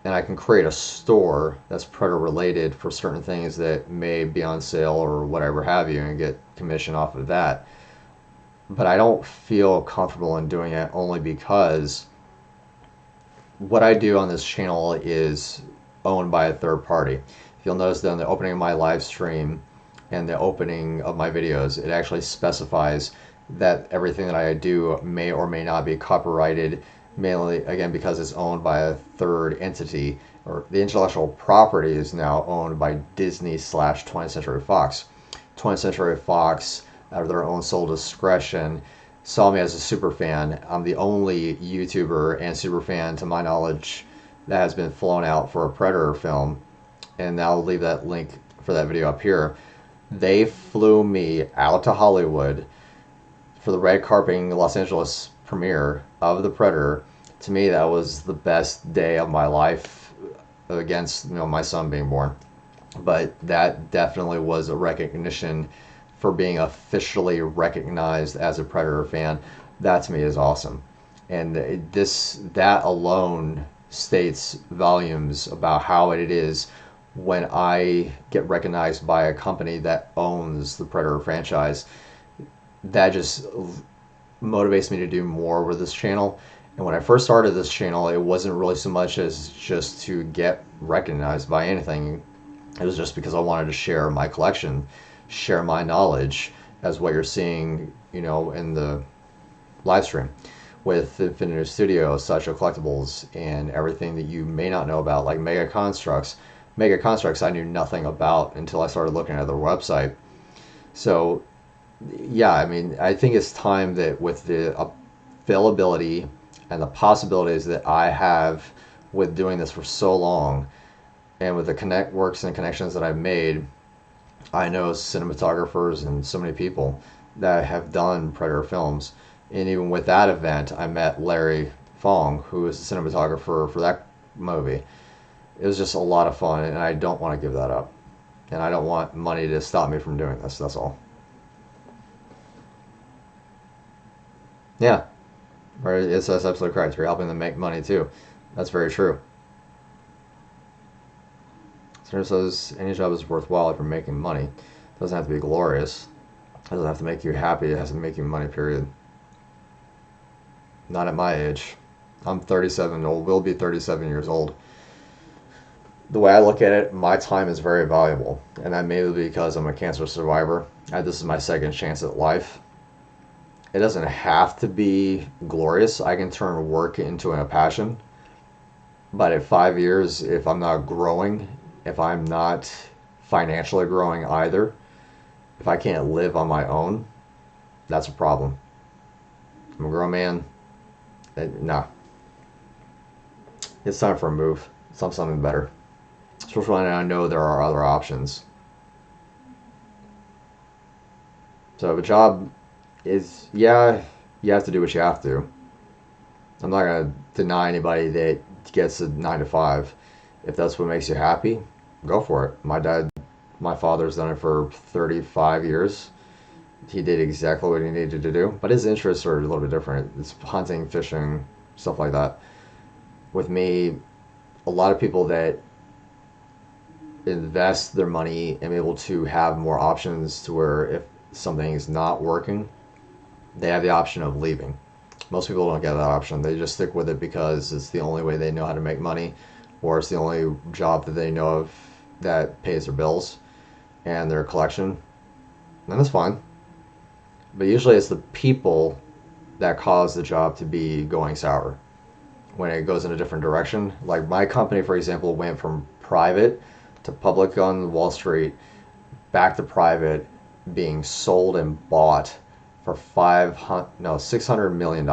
and I can create a store that's Predator related for certain things that may be on sale or whatever have you, and get commission off of that. But I don't feel comfortable in doing it, only because what I do on this channel is owned by a third party. If you'll notice that in the opening of my live stream and the opening of my videos, it actually specifies that everything that I do may or may not be copyrighted, mainly again because it's owned by a third entity, or the intellectual property is now owned by Disney / 20th Century Fox. 20th Century Fox, out of their own sole discretion, saw me as a super fan. I'm the only YouTuber and super fan, to my knowledge, that has been flown out for a Predator film, and I'll leave that link for that video up here. They flew me out to Hollywood for the red carpeting Los Angeles premiere of the Predator. To me, that was the best day of my life, against my son being born. But that definitely was a recognition for being officially recognized as a Predator fan. That to me is awesome, and that alone states volumes about how it is when I get recognized by a company that owns the Predator franchise. That just motivates me to do more with this channel. And when I first started this channel, it wasn't really so much as just to get recognized by anything. It was just because I wanted to share my collection, share my knowledge, as what you're seeing, in the live stream with Infinity Studios, Sideshow Collectibles, and everything that you may not know about, like Mega Constructs. Mega Constructs I knew nothing about until I started looking at their website. So yeah, I think it's time that with the availability and the possibilities that I have with doing this for so long, and with the networks and connections that I've made, I know cinematographers and so many people that have done Predator films. And even with that event, I met Larry Fong, who is the cinematographer for that movie. It was just a lot of fun, and I don't want to give that up. And I don't want money to stop me from doing this, that's all. Yeah, that's absolutely correct. You're helping them make money too. That's very true. So any job is worthwhile if you're making money. It doesn't have to be glorious. It doesn't have to make you happy. It has to make you money, period. Not at my age. I'm 37 old, will be 37 years old. The way I look at it, my time is very valuable. And that may be because I'm a cancer survivor. This is my second chance at life. It doesn't have to be glorious. I can turn work into a passion. But at 5 years, if I'm not growing, if I'm not financially growing either, if I can't live on my own, that's a problem. I'm a grown man. Nah. It's time for a move. It's time for something better. Especially when I know there are other options. So the job is, yeah, you have to do what you have to. I'm not going to deny anybody that gets a 9 to 5. If that's what makes you happy, go for it. My father's done it for 35 years. He did exactly what he needed to do, but his interests are a little bit different. It's hunting, fishing, stuff like that. With me, a lot of people that invest their money and able to have more options to where if something is not working, they have the option of leaving. Most people don't get that option. They just stick with it because it's the only way they know how to make money, or it's the only job that they know of that pays their bills and their collection. And that's fine. But usually it's the people that cause the job to be going sour when it goes in a different direction. Like my company, for example, went from private to public on Wall Street, back to private, being sold and bought for $600 million.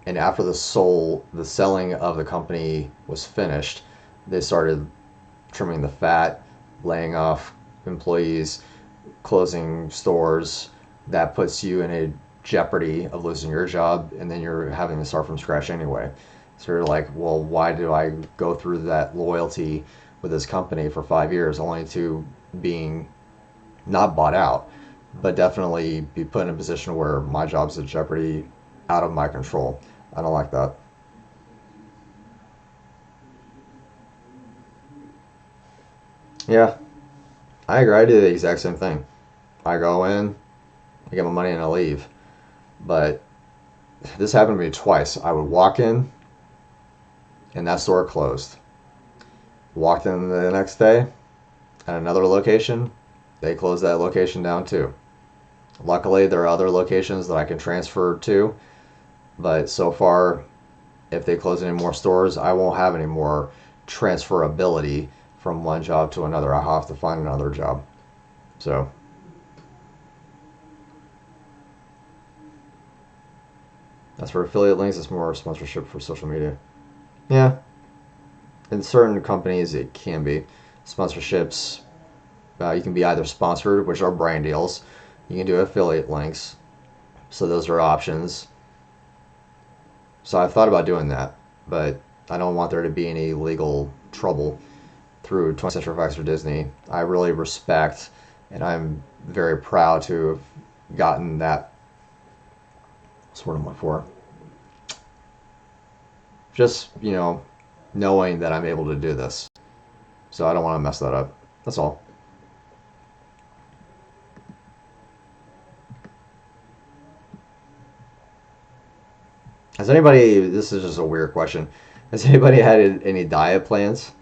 And after the selling of the company was finished, they started trimming the fat, laying off employees, closing stores, that puts you in a jeopardy of losing your job, and then you're having to start from scratch anyway. So you're like, well, why do I go through that loyalty with this company for 5 years only to being not bought out, but definitely be put in a position where my job's in jeopardy out of my control? I don't like that. Yeah, I agree. I do the exact same thing. I go in, I get my money, and I leave. But this happened to me twice. I would walk in, and that store closed. Walked in the next day at another location, they closed that location down too. Luckily, there are other locations that I can transfer to, but so far, if they close any more stores, I won't have any more transferability from one job to another. I'll have to find another job. So, as for affiliate links, it's more sponsorship for social media. Yeah, in certain companies, it can be sponsorships. You can be either sponsored, which are brand deals. You can do affiliate links. So those are options. So I've thought about doing that, but I don't want there to be any legal trouble through 20th Century Fox or Disney. I really respect, and I'm very proud to have gotten that. What's word am I for? Just, knowing that I'm able to do this. So I don't want to mess that up. That's all. Has anybody, this is just a weird question, has anybody had any diet plans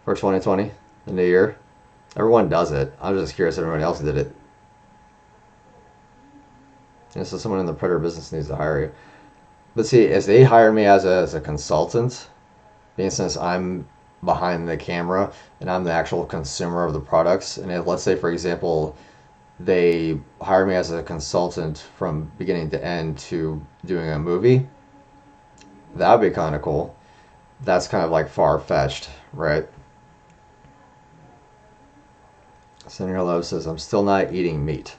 for 2020, the new year? Everyone does it. I'm just curious if everybody else did it. And so someone in the Predator business needs to hire you. But see, as they hire me as a consultant, being since I'm behind the camera and I'm the actual consumer of the products, and if, let's say, for example, they hire me as a consultant from beginning to end to doing a movie, that would be kind of cool. That's kind of like far-fetched, right? Senator Love says, I'm still not eating meat.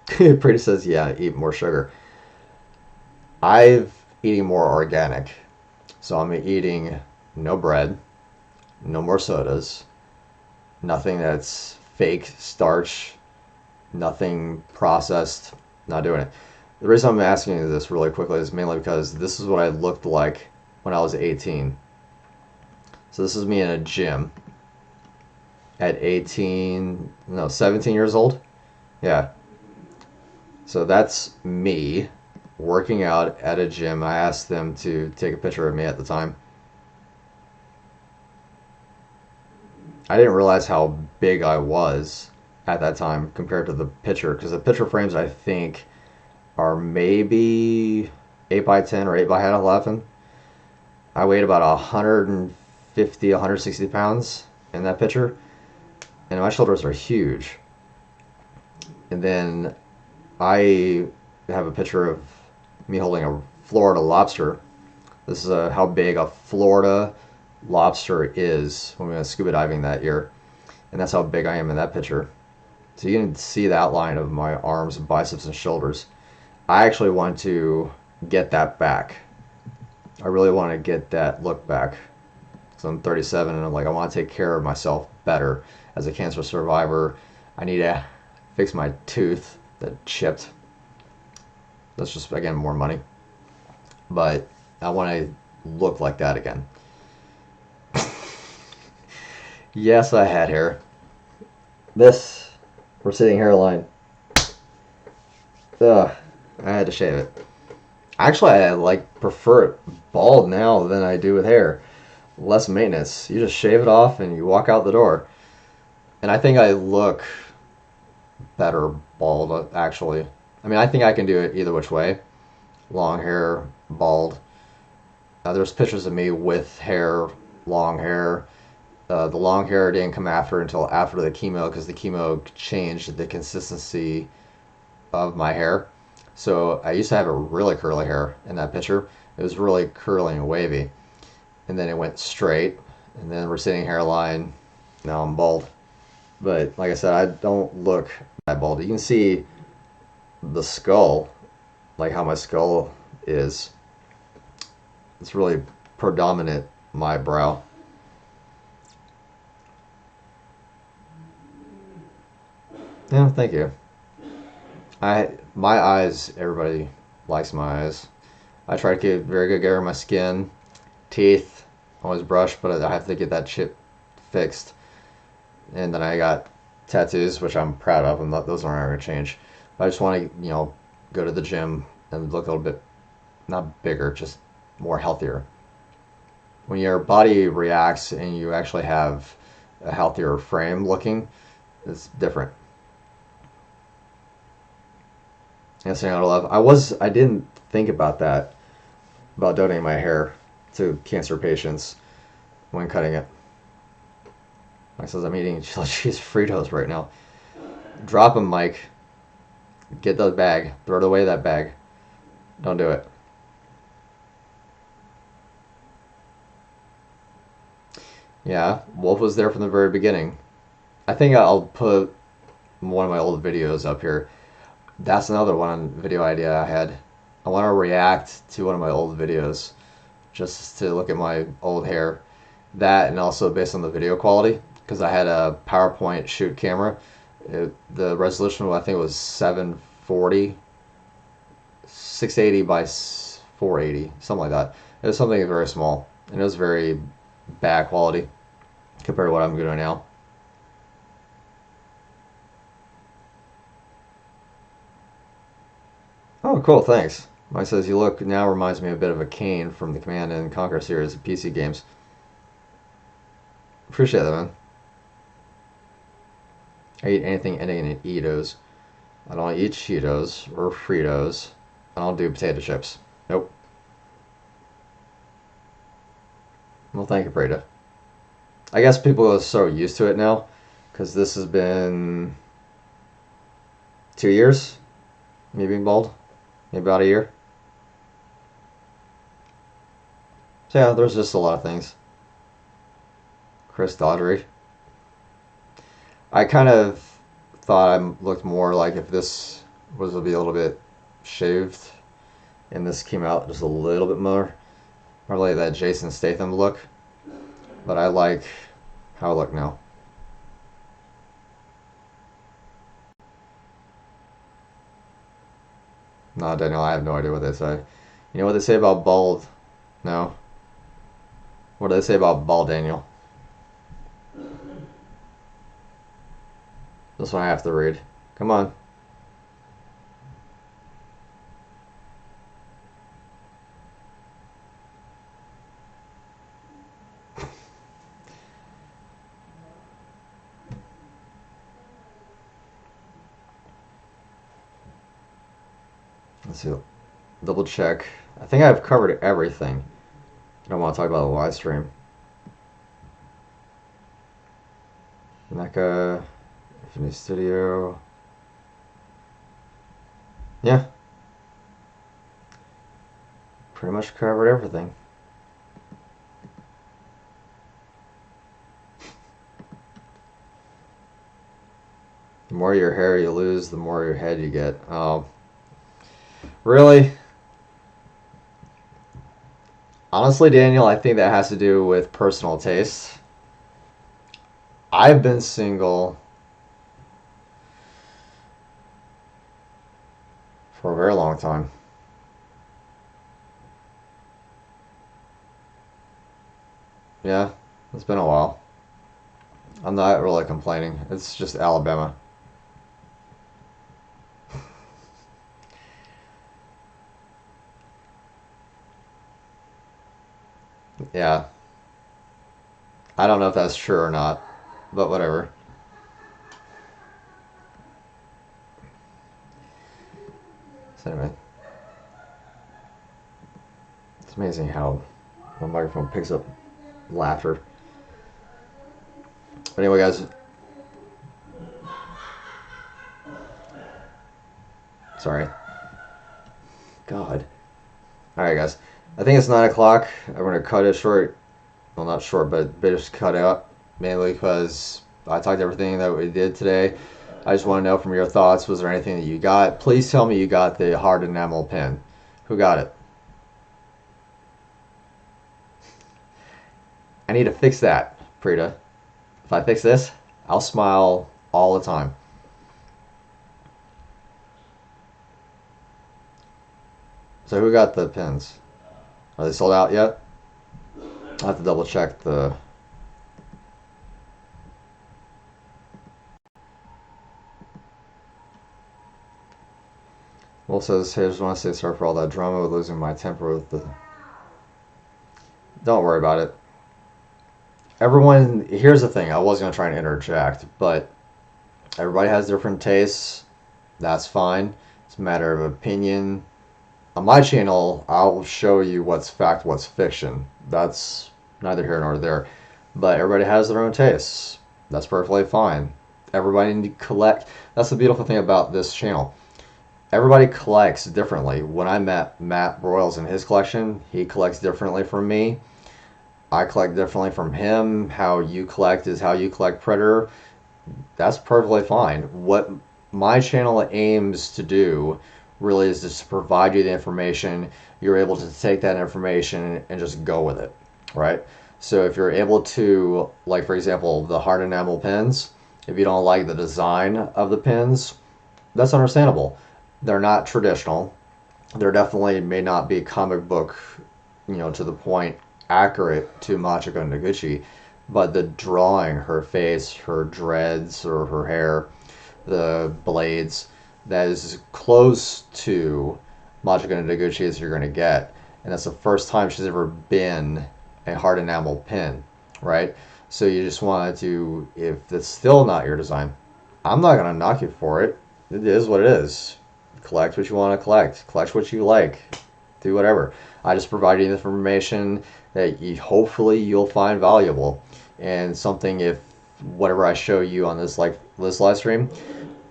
Pretty says, yeah, eat more sugar. I've eating more organic. So I'm eating no bread, no more sodas, nothing that's fake starch, nothing processed, not doing it. The reason I'm asking you this really quickly is mainly because this is what I looked like when I was 18. So this is me in a gym at 17 years old. Yeah. So that's me working out at a gym. I asked them to take a picture of me at the time. I didn't realize how big I was at that time compared to the picture, because the picture frames, I think, are maybe 8 by 10 or 8 by 11. I weighed about 150, 160 pounds in that picture, and my shoulders are huge. And then I have a picture of me holding a Florida lobster. This is how big a Florida lobster is when we went scuba diving that year, and that's how big I am in that picture. So you can see the outline of my arms, biceps, and shoulders. I actually want to get that back. I really want to get that look back. So I'm 37 and I'm like, I want to take care of myself better. As a cancer survivor, I need to fix my tooth that chipped. That's just, again, more money. But I want to look like that again. Yes, I had hair. This receding hairline. Ugh. I had to shave it. Actually, I prefer it bald now than I do with hair. Less maintenance. You just shave it off and you walk out the door. And I think I look better bald, actually. I mean, I think I can do it either which way. Long hair, bald. There's pictures of me with hair, long hair. The long hair didn't come until after the chemo, because the chemo changed the consistency of my hair. So I used to have a really curly hair in that picture. It was really curly and wavy. And then it went straight, and then receding hairline. Now I'm bald. But like I said, I don't look that bald. You can see the skull, like how my skull is. It's really predominant my brow. Yeah, thank you. My eyes, everybody likes my eyes. I try to get very good care of my skin, teeth, always brush, but I have to get that chip fixed. And then I got tattoos, which I'm proud of, and those aren't going to change. But I just want to, go to the gym and look a little bit, not bigger, just more healthier. When your body reacts and you actually have a healthier frame looking, it's different. That's something I love. I didn't think about that, about donating my hair to cancer patients when cutting it. Mike says, I'm eating chili cheese Fritos right now. Drop them, Mike. Get the bag. Throw it away, that bag. Don't do it. Yeah, Wolf was there from the very beginning. I think I'll put one of my old videos up here. That's another one video idea I had. I want to react to one of my old videos just to look at my old hair. That, and also based on the video quality, because I had a PowerPoint shoot camera. The resolution, I think, was 740, 680 by 480, something like that. It was something very small, and it was very bad quality compared to what I'm doing now. Oh, cool, thanks. Mike says, you look now reminds me a bit of a Kane from the Command and Conquer series of PC games. Appreciate that, man. I eat anything ending in Eatos. I don't eat Cheetos or Fritos. I don't do potato chips. Nope. Well, thank you, Breda. I guess people are so used to it now, because this has been 2 years, me being bald, maybe about a year. So yeah, there's just a lot of things. Chris Daughtry. I kind of thought I looked more like if this was to be a little bit shaved, and this came out just a little bit more like that Jason Statham look. But I like how I look now. No, Daniel, I have no idea what they say. You know what they say about bald? No. What do they say about bald, Daniel? This one I have to read. Come on. Let's see. Double check. I think I've covered everything. I don't want to talk about the live stream. NECA, Infinity Studio. Yeah. Pretty much covered everything. The more your hair you lose, the more your head you get. Oh. Really? Honestly, Daniel, I think that has to do with personal taste. I've been single for a very long time. Yeah, it's been a while. I'm not really complaining. It's just Alabama. Yeah. I don't know if that's true or not, but whatever. So anyway, it's amazing how my microphone picks up laughter. But anyway, guys. Sorry. God. Alright, guys. I think it's 9 I'm going to cut it short. Well, not short, but just cut out. Mainly because I talked everything that we did today. I just want to know from your thoughts, was there anything that you got? Please tell me you got the hard enamel pin. Who got it? I need to fix that, Prita. If I fix this, I'll smile all the time. So who got the pins? Are they sold out yet? I'll have to double check the... Wolf says, hey, I just want to say sorry for all that drama with losing my temper with the... Don't worry about it. Everyone, here's the thing. I was going to try and interject, but everybody has different tastes. That's fine. It's a matter of opinion. On my channel, I'll show you what's fact, what's fiction. That's neither here nor there. But everybody has their own tastes. That's perfectly fine. Everybody need to collect. That's the beautiful thing about this channel. Everybody collects differently. When I met Matt Broyles in his collection, he collects differently from me. I collect differently from him. How you collect is how you collect Predator. That's perfectly fine. What my channel aims to do really is just to provide you the information. You're able to take that information and just go with it, right? So if you're able to, like for example, the hard enamel pins, if you don't like the design of the pins, that's understandable. They're not traditional. They're definitely may not be comic book, to the point accurate to Machiko and Noguchi, but the drawing, her face, her dreads or her hair, the blades, that is as close to Machiko and Noguchi as you're going to get. And that's the first time she's ever been a hard enamel pin, right? So you just wanted to, if it's still not your design, I'm not going to knock you for it. It is what it is. Collect what you want to collect. Collect what you like. Do whatever. I just provide you the information that hopefully you'll find valuable. And something, if whatever I show you on this live stream,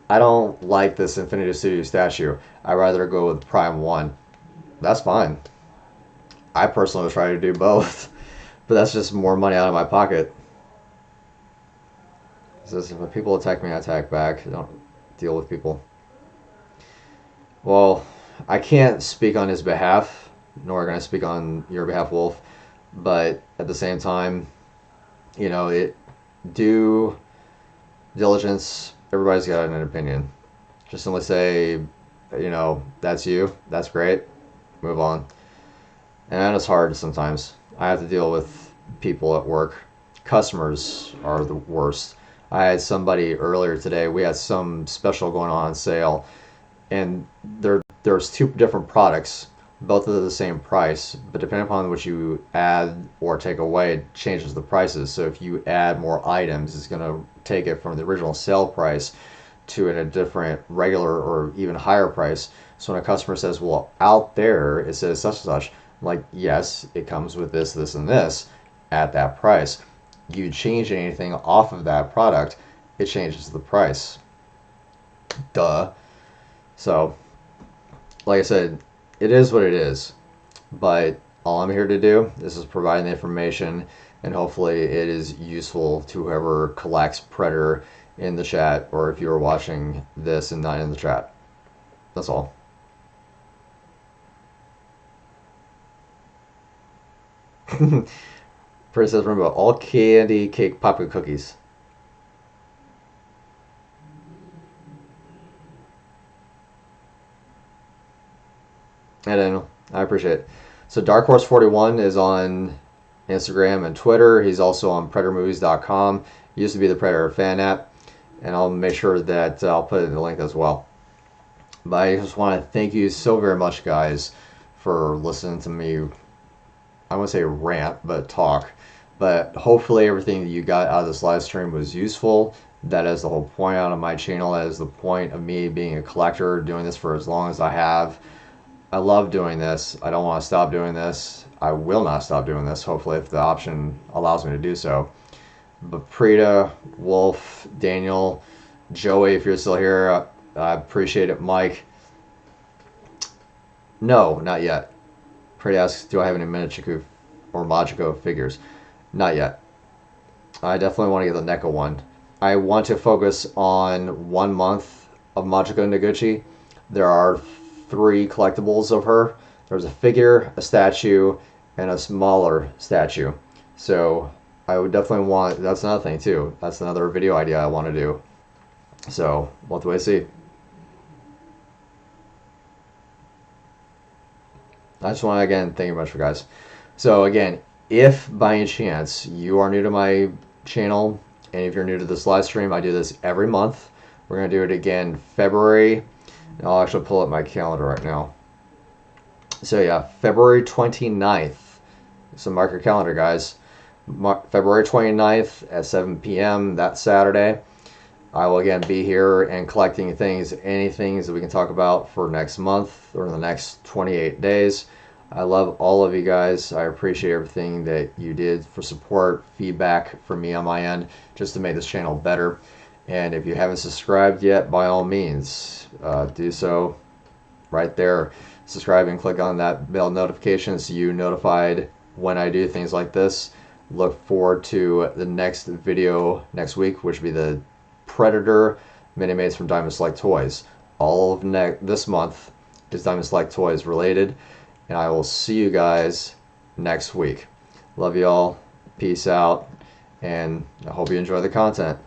I don't like this Infinity Studio statue. I'd rather go with Prime 1. That's fine. I personally would try to do both. But that's just more money out of my pocket. It says, if people attack me, I attack back. I don't deal with people. Well, I can't speak on his behalf, nor can I speak on your behalf, Wolf. But at the same time, due diligence. Everybody's got an opinion. Just simply say, that's you. That's great. Move on. And it's hard sometimes. I have to deal with people at work. Customers are the worst. I had somebody earlier today. We had some special going on sale, and there's two different products, both of the same price, but depending upon what you add or take away, it changes the prices. So if you add more items, it's going to take it from the original sale price to a different regular or even higher price. So when a customer says, well, out there it says such and such, I'm like, yes, it comes with this, this, and this at that price. You change anything off of that product, it changes the price. Duh. So, like I said, it is what it is. But all I'm here to do is provide the information, and hopefully it is useful to whoever collects Predator in the chat, or if you are watching this and not in the chat. That's all. Princess, remember, all candy, cake, popcorn, cookies. I don't know. I appreciate it. So Dark Horse 41 is on Instagram and Twitter. He's also on PredatorMovies.com. Used to be the Predator fan app, and I'll make sure that I'll put it in the link as well. But I just want to thank you so very much, guys, for listening to me. I won't say rant, but talk. But hopefully everything that you got out of this live stream was useful. That is the whole point out of my channel. That is the point of me being a collector, doing this for as long as I have. I love doing this. I don't want to stop doing this. I will not stop doing this, hopefully, if the option allows me to do so. But Prita, Wolf, Daniel, Joey, if you're still here, I appreciate it. Mike. No, not yet. Prita asks, do I have any Machiko or Machiko figures? Not yet. I definitely want to get the NECA one. I want to focus on 1 month of Machiko Noguchi. There are 3 collectibles of her. There's a figure, a statue, and a smaller statue. So I would definitely want, that's another thing too. That's another video idea I want to do. So we'll have to wait and see. I just want to, again, thank you very much for guys. So again, if by any chance you are new to my channel, and if you're new to this live stream, I do this every month. We're going to do it again February. And I'll actually pull up my calendar right now. So yeah, February 29th. So mark your calendar, guys. February 29th at 7 p.m. that Saturday. I will again be here and collecting things, any things that we can talk about for next month or the next 28 days. I love all of you guys. I appreciate everything that you did for support, feedback from me on my end, just to make this channel better. And if you haven't subscribed yet, by all means, do so right there. Subscribe and click on that bell notification so you're notified when I do things like this. Look forward to the next video next week, which will be the Predator Mini-Mates from Diamond Select Toys. All of this month is Diamond Select Toys related, and I will see you guys next week. Love you all. Peace out, and I hope you enjoy the content.